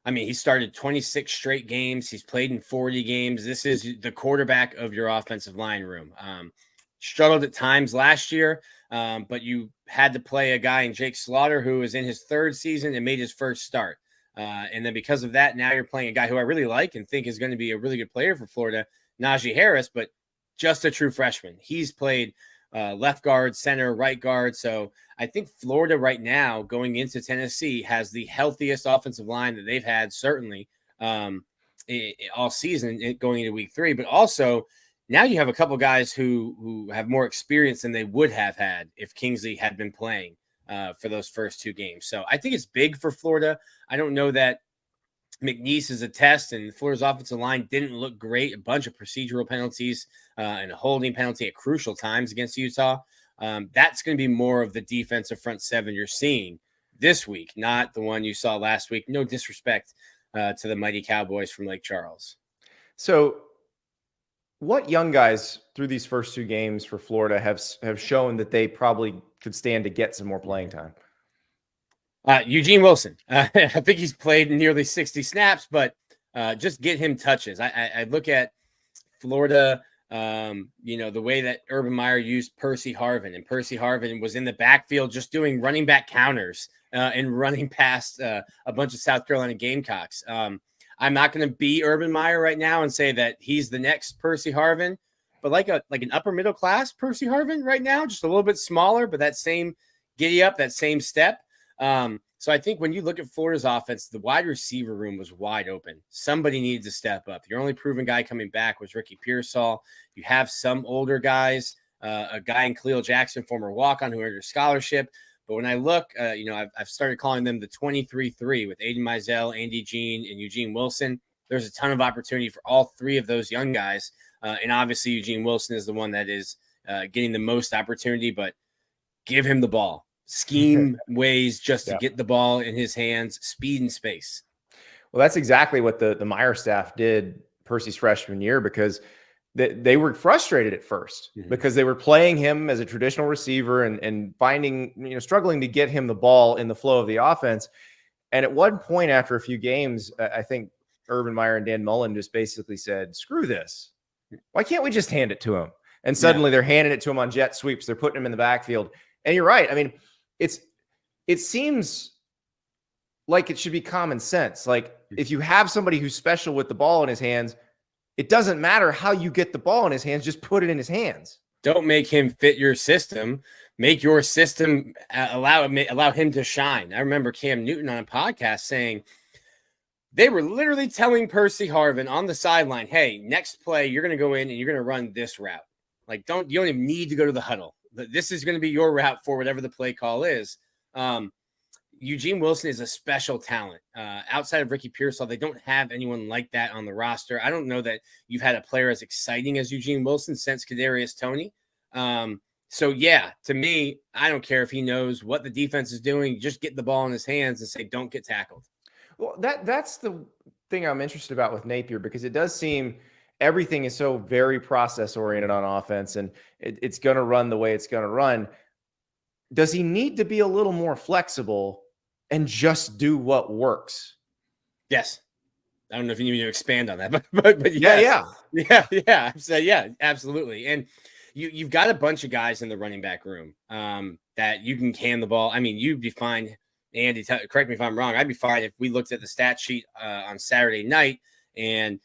I mean, he started 26 straight games. He's played in 40 games. This is the quarterback of your offensive line room. Struggled at times last year, but you had to play a guy in Jake Slaughter who is in his 3rd season and made his first start. And then because of that, now you're playing a guy who I really like and think is going to be a really good player for Florida, Najee Harris, but just a true freshman. He's played left guard, center, right guard. So I think Florida right now going into Tennessee has the healthiest offensive line that they've had certainly all season going into week 3, but also now you have a couple guys who have more experience than they would have had if Kingsley had been playing for those first 2 games. So I think it's big for Florida. I don't know that McNeese is a test, and Florida's offensive line didn't look great. A bunch of procedural penalties and a holding penalty at crucial times against Utah. That's going to be more of the defensive front 7 you're seeing this week, not the one you saw last week. No disrespect to the mighty Cowboys from Lake Charles.
So what young guys through these first 2 games for Florida have shown that they probably could stand to get some more playing time?
Eugene Wilson. I think he's played nearly 60 snaps, but just get him touches. I look at Florida, the way that Urban Meyer used Percy Harvin, and Percy Harvin was in the backfield just doing running back counters and running past a bunch of South Carolina Gamecocks. I'm not going to be Urban Meyer right now and say that he's the next Percy Harvin, but like an upper middle class Percy Harvin right now, just a little bit smaller, but that same giddy up, that same step. So I think when you look at Florida's offense, the wide receiver room was wide open. Somebody needed to step up. Your only proven guy coming back was Ricky Pearsall. You have some older guys, a guy in Khalil Jackson, former walk-on who earned a scholarship. But when I look, I've started calling them the 23-3 with Aiden Mizell, Andy Jean, and Eugene Wilson. There's a ton of opportunity for all 3 of those young guys. And obviously Eugene Wilson is the one that is getting the most opportunity, but give him the ball. Scheme ways just to get the ball in his hands, speed and space.
Well, that's exactly what the Meyer staff did Percy's freshman year, because they were frustrated at first because they were playing him as a traditional receiver and finding, struggling to get him the ball in the flow of the offense. And at one point after a few games, I think Urban Meyer and Dan Mullen just basically said, screw this. Why can't we just hand it to him? And suddenly they're handing it to him on jet sweeps. They're putting him in the backfield. And you're right. I mean, it seems like it should be common sense. Like if you have somebody who's special with the ball in his hands, it doesn't matter how you get the ball in his hands, just put it in his hands.
Don't make him fit your system. Make your system allow him to shine. I remember Cam Newton on a podcast saying they were literally telling Percy Harvin on the sideline, hey, next play, you're going to go in and you're going to run this route. Like, you don't even need to go to the huddle. This is going to be your route for whatever the play call is. Eugene Wilson is a special talent. Outside of Ricky Pearsall, they don't have anyone like that on the roster. I don't know that you've had a player as exciting as Eugene Wilson since Kadarius Toney. So, to me, I don't care if he knows what the defense is doing. Just get the ball in his hands and say, don't get tackled.
Well, that's the thing I'm interested about with Napier, because it does seem everything is so very process oriented on offense, and it's going to run the way it's going to run. Does he need to be a little more flexible and just do what works?
Yes. I don't know if you need to expand on that, but yes. Yeah, absolutely. And you've got a bunch of guys in the running back room that you can can the ball. I mean, you'd be fine. Andy, correct me if I'm wrong. I'd be fine if we looked at the stat sheet on Saturday night and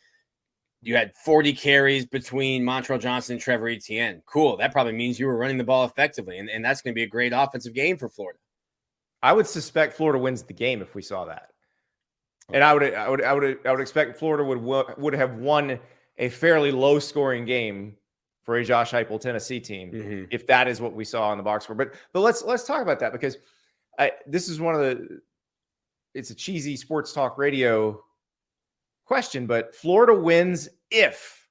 you had 40 carries between Montrell Johnson and Trevor Etienne. Cool. That probably means you were running the ball effectively, and that's going to be a great offensive game for Florida.
I would suspect Florida wins the game if we saw that, and I would expect Florida would have won a fairly low scoring game for a Josh Heupel Tennessee team if that is what we saw on the box score. But let's talk about that, because this is it's a cheesy sports talk radio question, but Florida wins if.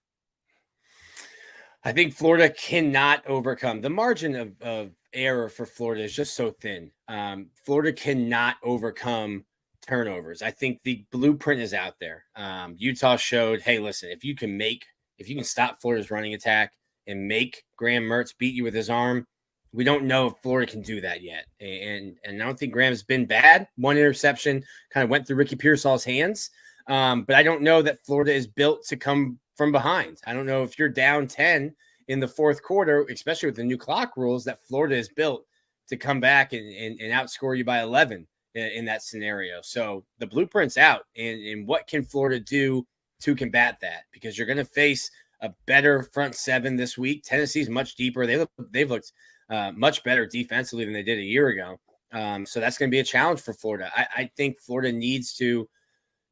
I think Florida cannot overcome the margin of error for Florida is just so thin. Florida cannot overcome turnovers. I think the blueprint is out there. Utah showed, hey, listen, if you can stop Florida's running attack and make Graham Mertz beat you with his arm, we don't know if Florida can do that yet. And I don't think Graham's been bad. One interception kind of went through Ricky Pearsall's hands. But I don't know that Florida is built to come from behind. I don't know if you're down 10 in the fourth quarter, especially with the new clock rules, that Florida is built to come back and outscore you by 11 in that scenario. So the blueprint's out. And what can Florida do to combat that? Because you're going to face a better front seven this week. Tennessee's much deeper. They've looked much better defensively than they did a year ago. So that's going to be a challenge for Florida. I think Florida needs to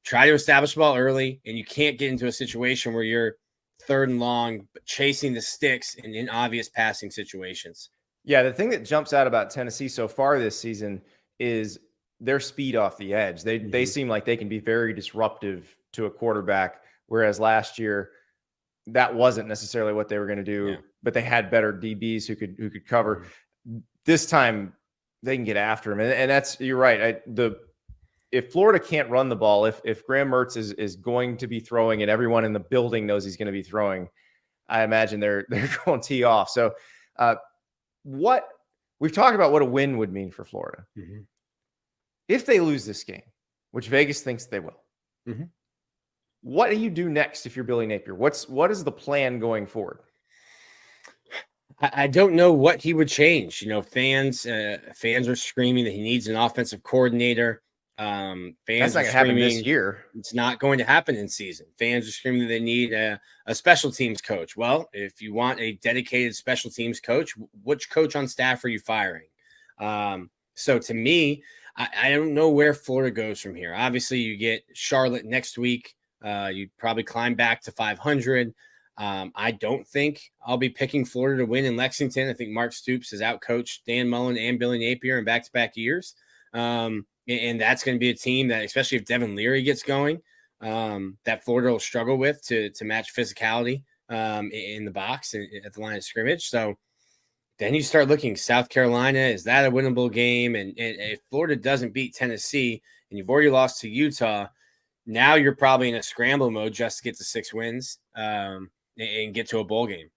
try to establish the ball early, and you can't get into a situation where you're third and long, but chasing the sticks in obvious passing situations.
Yeah, the thing that jumps out about Tennessee so far this season is their speed off the edge. They seem like they can be very disruptive to a quarterback, whereas last year that wasn't necessarily what they were going to do, but they had better DBs who could cover. This time they can get after him. And that's, you're right. If Florida can't run the ball, if Graham Mertz is going to be throwing and everyone in the building knows he's going to be throwing, I imagine they're going to tee off. So what we've talked about what a win would mean for Florida. If they lose this game, which Vegas thinks they will, what do you do next if you're Billy Napier? What is the plan going forward?
I don't know what he would change. Fans are screaming that he needs an offensive coordinator. Fans
That's not going to happen this year.
It's not going to happen in season. Fans are screaming that they need a special teams coach. Well, if you want a dedicated special teams coach, which coach on staff are you firing? So to me, I don't know where Florida goes from here. Obviously, you get Charlotte next week. You probably climb back to 500. I don't think I'll be picking Florida to win in Lexington. I think Mark Stoops has outcoached Dan Mullen and Billy Napier in back-to-back years. And that's going to be a team that, especially if Devin Leary gets going, that Florida will struggle with to match physicality in the box and at the line of scrimmage. So then you start looking, South Carolina, is that a winnable game? And if Florida doesn't beat Tennessee and you've already lost to Utah, now you're probably in a scramble mode just to get to 6 wins and get to a bowl game.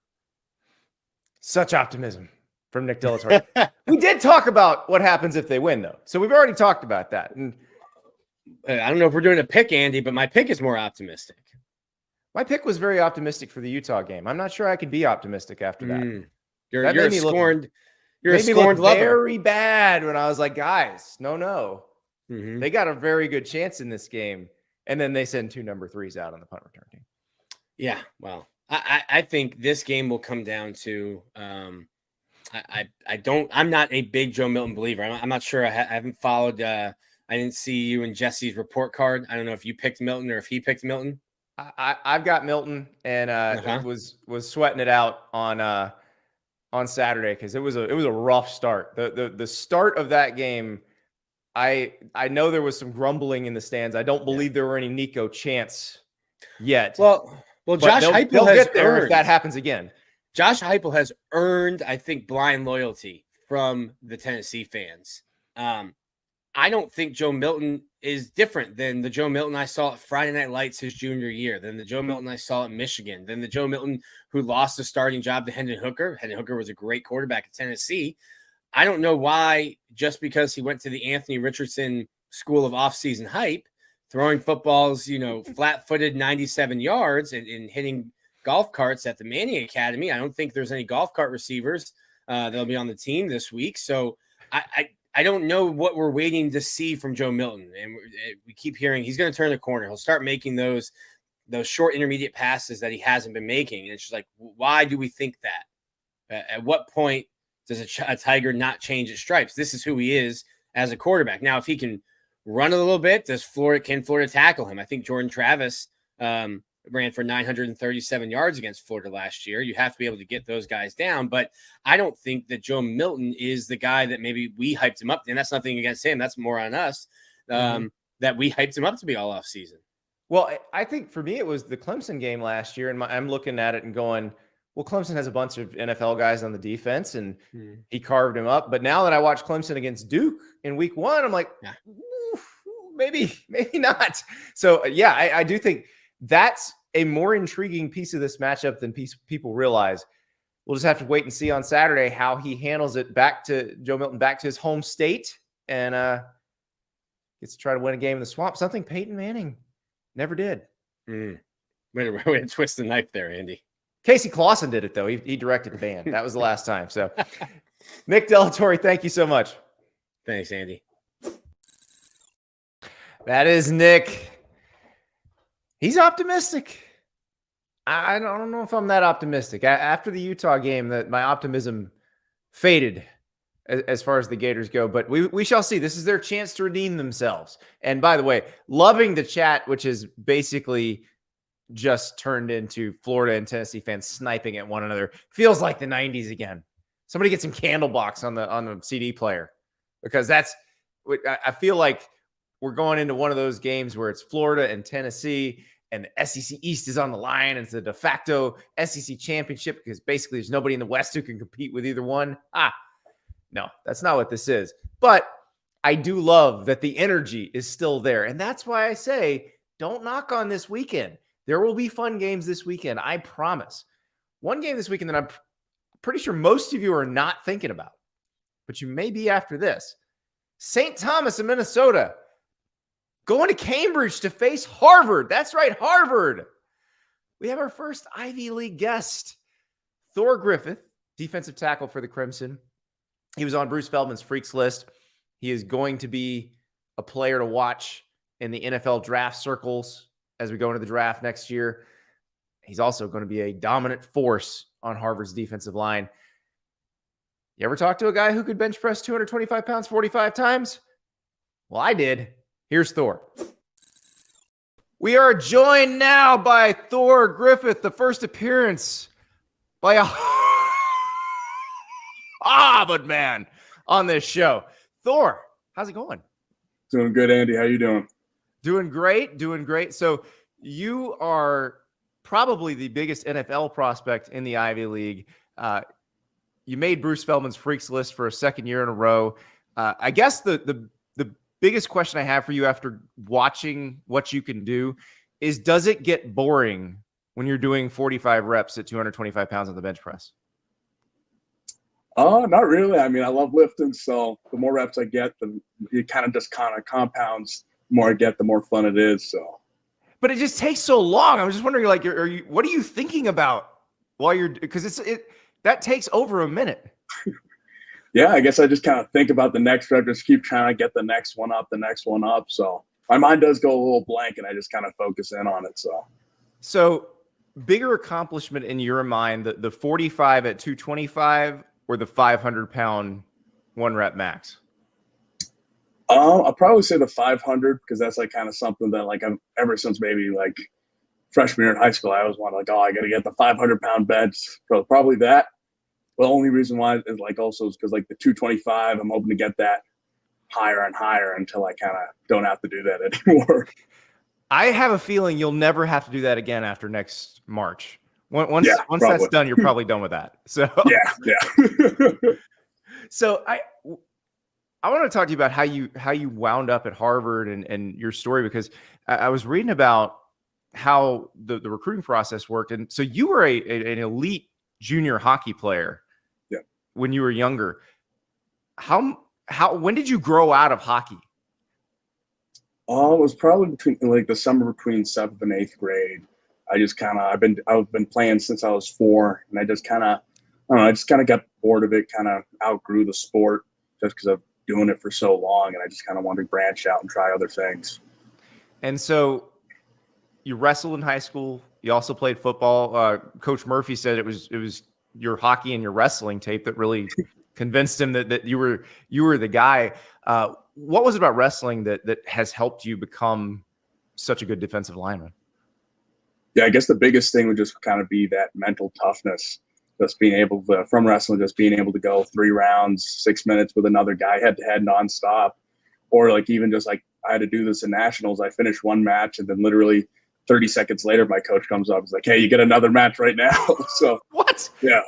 Such optimism from Nick Delatorre. We did talk about what happens if they win, though. So we've already talked about that. And
I don't know if we're doing a pick, Andy, but my pick is more optimistic.
My pick was very optimistic for the Utah game. I'm not sure I could be optimistic after that.
You're a scorned lover.
Very bad when I was like, guys, no. They got a very good chance in this game. And then they send 2 number 3s out on the punt return team. Yeah,
well, I think this game will come down to I'm not a big Joe Milton believer. I'm not sure. I haven't followed. I didn't see you and Jesse's report card. I don't know if you picked Milton or if he picked Milton.
I've got Milton and was sweating it out on Saturday because it was a rough start. The start of that game. I know there was some grumbling in the stands. I don't believe there were any Nico chants yet.
Well, Josh Heupel has
get there if that happens again.
Josh Heupel has earned, I think, blind loyalty from the Tennessee fans. I don't think Joe Milton is different than the Joe Milton I saw at Friday Night Lights his junior year, than the Joe Milton I saw at Michigan, than the Joe Milton who lost the starting job to Hendon Hooker. Hendon Hooker was a great quarterback at Tennessee. I don't know why, just because he went to the Anthony Richardson School of Offseason Hype, throwing footballs, flat-footed 97 yards and hitting golf carts at the Manning Academy. I don't think there's any golf cart receivers that'll be on the team this week. So I don't know what we're waiting to see from Joe Milton. And we keep hearing he's going to turn the corner. He'll start making those short intermediate passes that he hasn't been making. And it's just like, why do we think that? At what point does a Tiger not change its stripes? This is who he is as a quarterback. Now, if he can run a little bit, can Florida tackle him? I think Jordan Travis ran for 937 yards against Florida last year. You have to be able to get those guys down. But I don't think that Joe Milton is the guy that maybe we hyped him up. And that's nothing against him. That's more on us that we hyped him up to be all off season.
Well, I think for me, it was the Clemson game last year. And I'm looking at it and going, well, Clemson has a bunch of NFL guys on the defense, and he carved him up. But now that I watch Clemson against Duke in week 1, I'm like, maybe not. So, yeah, I do think that's a more intriguing piece of this matchup than people realize. We'll just have to wait and see on Saturday how he handles it back to Joe Milton, back to his home state, and gets to try to win a game in the Swamp, something Peyton Manning never did.
Way to twist the knife there, Andy.
Casey Clausen did it, though. He directed the band. That was the last time. So, Nick Delatorre, thank you so much.
Thanks, Andy.
That is Nick. He's optimistic. I don't know if I'm that optimistic. After the Utah game, that my optimism faded as far as the Gators go, but we shall see. This is their chance to redeem themselves. And by the way, loving the chat, which is basically just turned into Florida and Tennessee fans sniping at one another. Feels like the 90s again. Somebody get some Candlebox on the CD player, because that's I feel like we're going into one of those games where it's Florida and Tennessee and the SEC East is on the line. And it's a de facto SEC championship because basically there's nobody in the West who can compete with either one. No, that's not what this is. But I do love that the energy is still there. And that's why I say don't knock on this weekend. There will be fun games this weekend, I promise. One game this weekend that I'm pretty sure most of you are not thinking about, but you may be after this. St. Thomas in Minnesota going to Cambridge to face Harvard. That's right, Harvard. We have our first Ivy League guest, Thor Griffith, defensive tackle for the Crimson. He was on Bruce Feldman's Freaks list. He is going to be a player to watch in the NFL draft circles as we go into the draft next year. He's also going to be a dominant force on Harvard's defensive line. You ever talk to a guy who could bench press 225 pounds 45 times? Well, I did. Here's Thor. We are joined now by Thor Griffith, the first appearance by a Harvard man on this show. Thor, how's it going?
Doing good, Andy. How you doing?
Doing great. So you are probably the biggest NFL prospect in the Ivy League. You made Bruce Feldman's Freaks list for a second year in a row. I guess the biggest question I have for you after watching what you can do is, does it get boring when you're doing 45 reps at 225 pounds on the bench press?
Not really. I mean, I love lifting, so the more reps I get, it kind of compounds. The more I get, the more fun it is. So,
but it just takes so long. I was just wondering, like, what are you thinking about while you're, because that takes over a minute.
Yeah, I guess I just kind of think about the next rep, just keep trying to get the next one up. So my mind does go a little blank, and I just kind of focus in on it.
So bigger accomplishment in your mind, the 45 at 225 or the 500-pound one rep max?
I'll probably say the 500, because that's like kind of something that like I've ever since maybe like freshman year in high school, I always wanted like, I got to get the 500-pound bench. So probably that. The only reason why is like also is because like the 225, I'm hoping to get that higher and higher until I kind of don't have to do that anymore.
I have a feeling you'll never have to do that again after next March. Once that's done, you're probably done with that. So
yeah.
So I want to talk to you about how you wound up at Harvard and your story, because I was reading about how the recruiting process worked. And so you were an elite junior hockey player when you were younger. When did you grow out of hockey?
It was probably between the summer between 7th and 8th grade. I've been playing since I was 4, and I just kind of got bored of it, kind of outgrew the sport just because of doing it for so long, and I just kind of wanted to branch out and try other things.
And so you wrestled in high school. You also played football. Coach Murphy said it was your hockey and your wrestling tape that really convinced him that you were the guy. What was it about wrestling that has helped you become such a good defensive lineman?
Yeah, I guess the biggest thing would just kind of be that mental toughness. Just being able to, from wrestling, just being able to go 3 rounds, 6 minutes with another guy head to head nonstop. Or like even just like I had to do this in nationals. I finished one match, and then literally 30 seconds later, my coach comes up. He's like, "Hey, you get another match right now." So
what?
Yeah.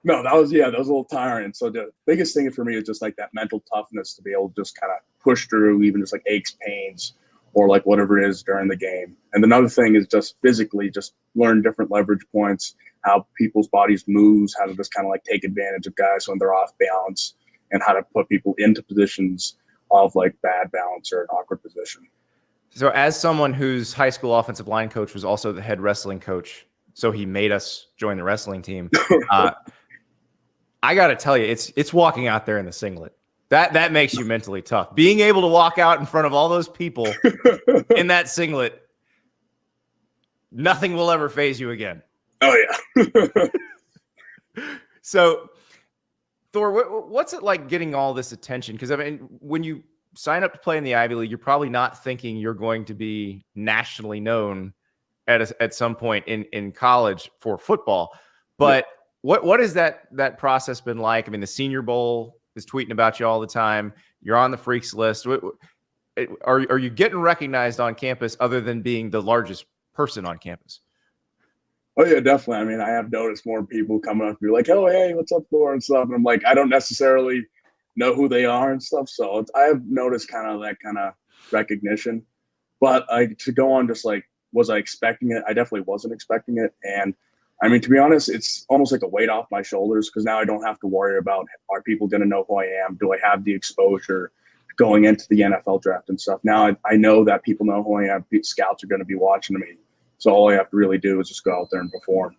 No, that was a little tiring. So the biggest thing for me is just like that mental toughness to be able to just kind of push through even just like aches, pains, or like whatever it is during the game. And another thing is just physically just learn different leverage points, how people's bodies moves, how to just kind of like take advantage of guys when they're off balance, and how to put people into positions of like bad balance or an awkward position.
So as someone whose high school offensive line coach was also the head wrestling coach, so he made us join the wrestling team. I got to tell you, it's walking out there in the singlet. That makes you mentally tough. Being able to walk out in front of all those people in that singlet, nothing will ever phase you again.
Oh yeah.
So, Thor, what's it like getting all this attention? Because I mean, when you sign up to play in the Ivy League, you're probably not thinking you're going to be nationally known at some point in college for football. But what has that process been like? I mean, the Senior Bowl is tweeting about you all the time. You're on the Freaks list. Are you getting recognized on campus other than being the largest person on campus?
Oh yeah, definitely. I mean, I have noticed more people coming up to me like, "Oh, hey, what's up, Thor?" and stuff. And I'm like, I don't necessarily know who they are and stuff. So I have noticed kind of that kind of recognition. But to go on, just like, was I expecting it? I definitely wasn't expecting it. And I mean, to be honest, it's almost like a weight off my shoulders because now I don't have to worry about, are people going to know who I am? Do I have the exposure going into the NFL draft and stuff? Now I know that people know who I am. Scouts are going to be watching me. So all I have to really do is just go out there and perform.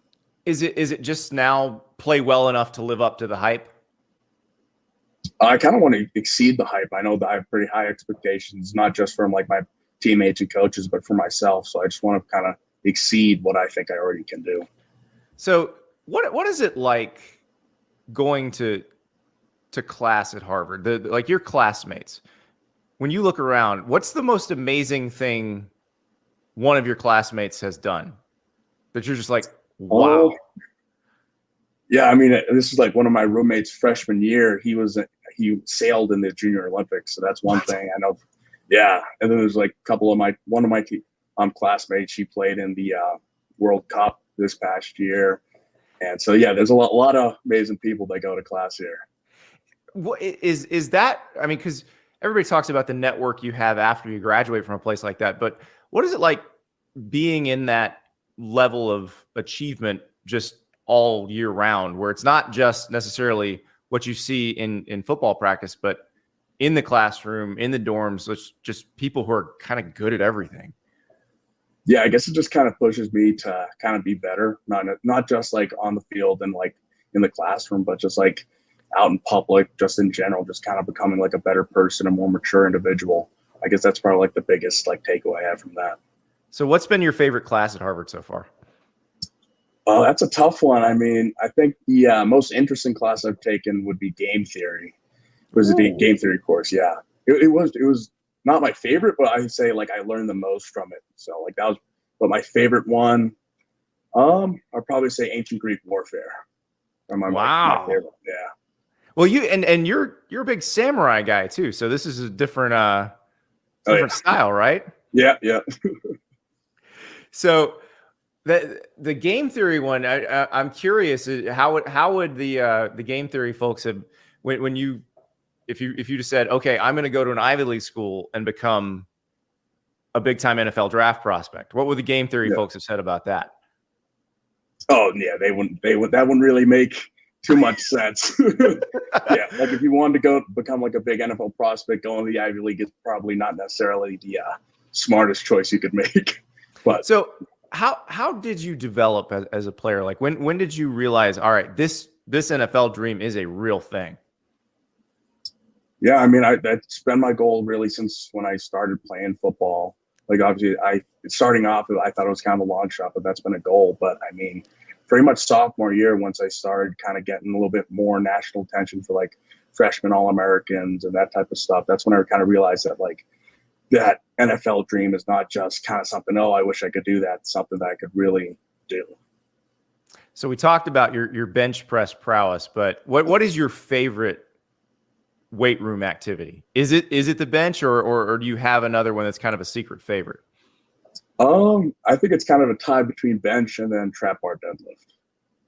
Is it just now play well enough to live up to the hype?
I kind of want to exceed the hype. I know that I have pretty high expectations, not just from like my teammates and coaches, but for myself. So I just want to kind of exceed what I think I already can do.
So what is it like going to class at Harvard? Like your classmates, when you look around, what's the most amazing thing one of your classmates has done that you're just like, wow?
Yeah, I mean, this is like one of my roommates freshman year. He sailed in the Junior Olympics, so that's one thing I know. Yeah, and then there's like a couple of one of my classmates. She played in the World Cup this past year, and so yeah, there's a lot of amazing people that go to class here.
What is that? I mean, because everybody talks about the network you have after you graduate from a place like that, but what is it like being in that level of achievement just all year round, where it's not just necessarily what you see in football practice, but in the classroom, in the dorms, it's just people who are kind of good at everything?
Yeah, I guess it just kind of pushes me to kind of be better, not just like on the field and like in the classroom, but just like out in public, just in general, just kind of becoming like a better person, a more mature individual. I guess that's probably like the biggest like takeaway I have from that.
So what's been your favorite class at Harvard so far?
That's a tough one. I mean, I think the most interesting class I've taken would be game theory. It was a game theory course. Yeah, it was not my favorite, but I'd say like I learned the most from it. So like that was, but my favorite one, I'd probably say ancient Greek warfare. My favorite. Yeah.
Well, you're a big samurai guy too. So this is a different style, right?
Yeah, yeah.
So the game theory one, I'm curious how would the game theory folks have when you if you just said, okay, I'm going to go to an Ivy League school and become a big time NFL draft prospect, what would the game theory folks have said about that?
Oh yeah, they wouldn't. That wouldn't really make too much sense. Yeah, like if you wanted to go become like a big NFL prospect, going to the Ivy League is probably not necessarily the smartest choice you could make. But
so how did you develop as a player? Like when did you realize, all right, this NFL dream is a real thing?
Yeah, I mean, that's been my goal really since when I started playing football. Like obviously, starting off, I thought it was kind of a long shot, but that's been a goal. But I mean, pretty much sophomore year, once I started kind of getting a little bit more national attention for like freshman All-Americans and that type of stuff, that's when I kind of realized that like that NFL dream is not just kind of something, oh, I wish I could do that. It's something that I could really do.
So we talked about your bench press prowess, but what is your favorite weight room activity? Is it the bench or do you have another one that's kind of a secret favorite?
I think it's kind of a tie between bench and then trap bar deadlift.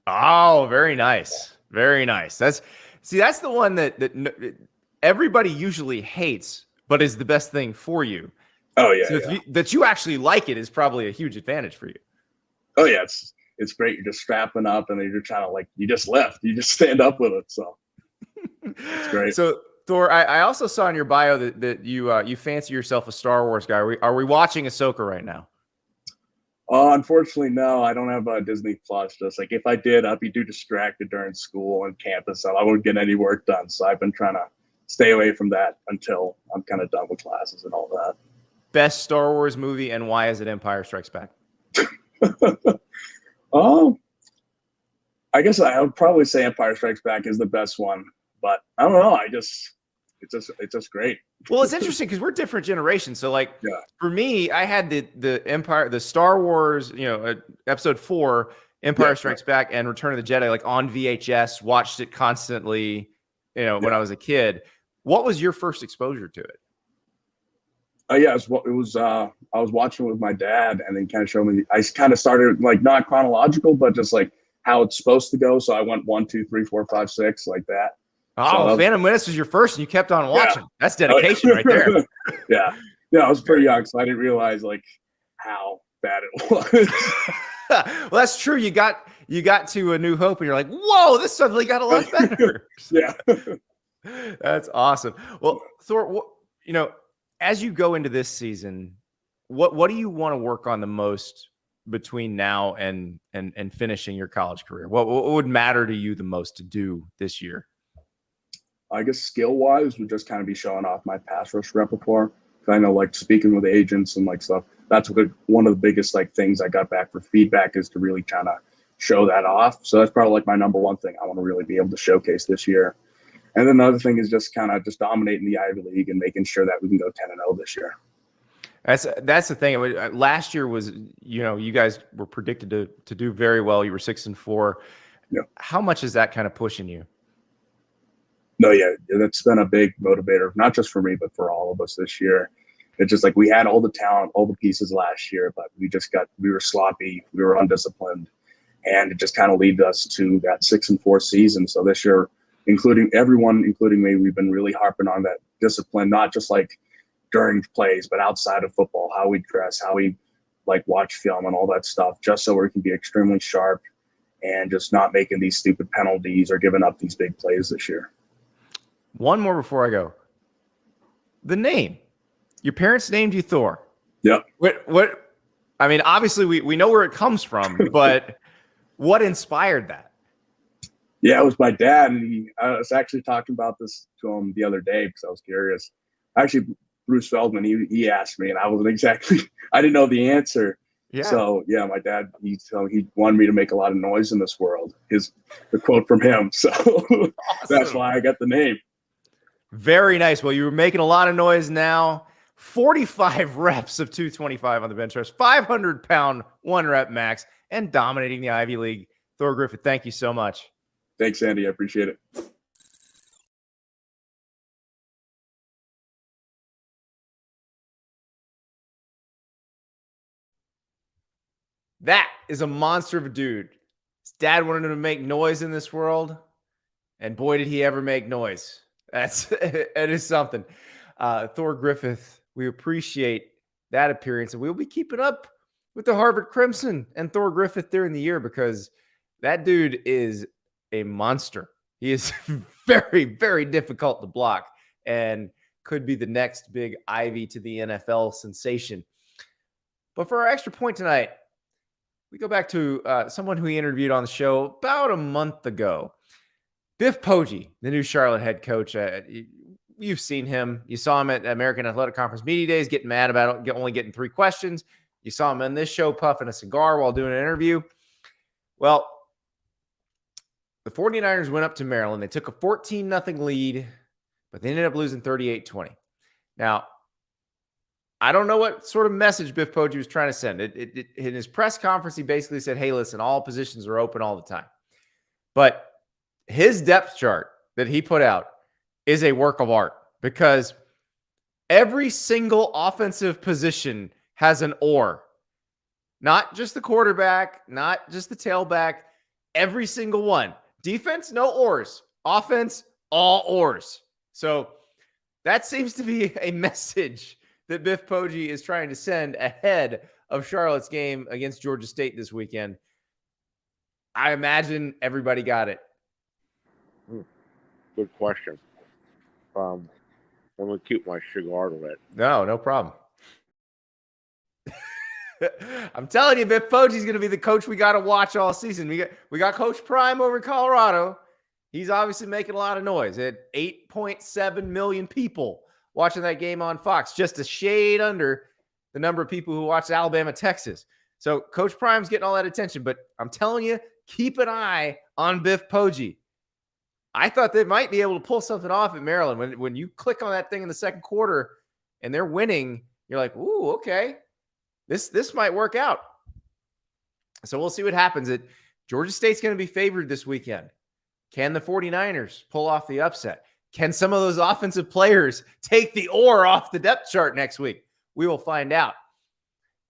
Oh, very nice. Very nice. That's the one that everybody usually hates, but is the best thing for you.
Oh yeah.
So that you actually like it is probably a huge advantage for you.
Oh yeah. It's great. You're just strapping up and then you're trying to like, you just stand up with it. So it's great.
So Thor, I also saw in your bio that you fancy yourself a Star Wars guy. Are we watching Ahsoka right now?
Unfortunately, no. I don't have Disney Plus. Just like if I did, I'd be too distracted during school and campus, so I wouldn't get any work done. So I've been trying to stay away from that until I'm kind of done with classes and all that.
Best Star Wars movie and why is it Empire Strikes Back?
I guess I would probably say Empire Strikes Back is the best one, but I don't know. It's just great.
Well, it's interesting because we're different generations. So, like,
Yeah.
for me, I had the Star Wars, Episode 4, Empire Strikes Back, and Return of the Jedi, like on VHS. Watched it constantly, when I was a kid. What was your first exposure to it?
Yeah, it was. I was watching it with my dad, and then kind of showed me. I kind of started like not chronological, but just like how it's supposed to go. So I went 1, 2, 3, 4, 5, 6, like that.
Oh,
so
Phantom Menace was your first, and you kept on watching. Yeah. That's dedication right there.
Yeah, I was pretty young, so I didn't realize like how bad it was.
Well, that's true. You got to A New Hope, and you're like, whoa, this suddenly got a lot better.
Yeah,
that's awesome. Well, Thor, as you go into this season, what do you want to work on the most between now and finishing your college career? What would matter to you the most to do this year?
I guess skill-wise would just kind of be showing off my pass rush repertoire. I know, like, speaking with agents and like stuff, that's one of the biggest like things I got back for feedback is to really kind of show that off. So that's probably like my number one thing I want to really be able to showcase this year. And then another thing is just kind of just dominating the Ivy League and making sure that we can go 10-0 this year.
That's the thing. Last year was, you guys were predicted to do very well. You were 6-4.
Yeah.
How much is that kind of pushing you?
No, yeah, that's been a big motivator, not just for me, but for all of us this year. It's just like we had all the talent, all the pieces last year, but we were sloppy, we were undisciplined, and it just kind of led us to that 6-4 season. So this year, including me, we've been really harping on that discipline, not just like during plays, but outside of football, how we dress, how we like watch film and all that stuff, just so we can be extremely sharp and just not making these stupid penalties or giving up these big plays this year.
One more before I go. The name. Your parents named you Thor.
Yep.
What? I mean, obviously we know where it comes from, but what inspired that?
Yeah, it was my dad, and I was actually talking about this to him the other day because I was curious. Actually, Bruce Feldman, he asked me, and I didn't know the answer.
Yeah.
So yeah, my dad, he wanted me to make a lot of noise in this world. The quote from him. So awesome. That's why I got the name.
Very nice. Well, you were making a lot of noise now. 45 reps of 225 on the bench press, 500-pound 1-rep max, and dominating the Ivy League. Thor Griffith, thank you so much.
Thanks, Andy. I appreciate it.
That is a monster of a dude. His dad wanted him to make noise in this world, and boy, did he ever make noise. It is something. Thor Griffith, we appreciate that appearance, and we'll be keeping up with the Harvard Crimson and Thor Griffith during the year because that dude is a monster. He is very, very difficult to block and could be the next big Ivy to the NFL sensation. But for our extra point tonight, we go back to someone who we interviewed on the show about a month ago. Biff Poggi, the new Charlotte head coach. You've seen him. You saw him at American Athletic Conference Media Days getting mad about only getting 3 questions. You saw him on this show puffing a cigar while doing an interview. Well, the 49ers went up to Maryland. They took a 14-0 lead, but they ended up losing 38-20. Now, I don't know what sort of message Biff Poggi was trying to send. In his press conference, he basically said, hey, listen, all positions are open all the time. But his depth chart that he put out is a work of art because every single offensive position has an or. Not just the quarterback, not just the tailback, every single one. Defense, no ors. Offense, all ors. So that seems to be a message that Biff Poggi is trying to send ahead of Charlotte's game against Georgia State this weekend. I imagine everybody got it.
Good question. I'm going to keep my cigar lit.
No problem. I'm telling you, Biff Poggi's going to be the coach we got to watch all season. We got Coach Prime over in Colorado. He's obviously making a lot of noise. At 8.7 million people watching that game on Fox, just a shade under the number of people who watched Alabama, Texas. So Coach Prime's getting all that attention. But I'm telling you, keep an eye on Biff Poggi. I thought they might be able to pull something off at Maryland. When you click on that thing in the second quarter and they're winning, you're like, ooh, okay, this might work out. So we'll see what happens. Georgia State's going to be favored this weekend. Can the 49ers pull off the upset? Can some of those offensive players take the oar off the depth chart next week? We will find out.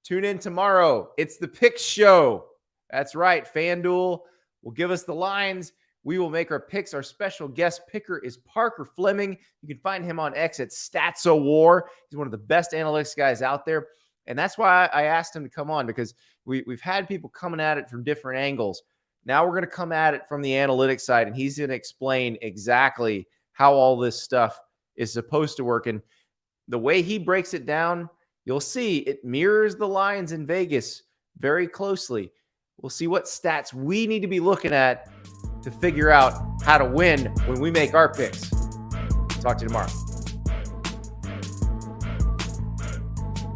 Tune in tomorrow. It's the Picks Show. That's right. Fanduel will give us the lines. We will make our picks. Our special guest picker is Parker Fleming. You can find him on X at StatsOWar. He's one of the best analytics guys out there. And that's why I asked him to come on, because we've had people coming at it from different angles. Now we're going to come at it from the analytics side, and he's going to explain exactly how all this stuff is supposed to work. And the way he breaks it down, you'll see it mirrors the lines in Vegas very closely. We'll see what stats we need to be looking at to figure out how to win when we make our picks. Talk to you tomorrow.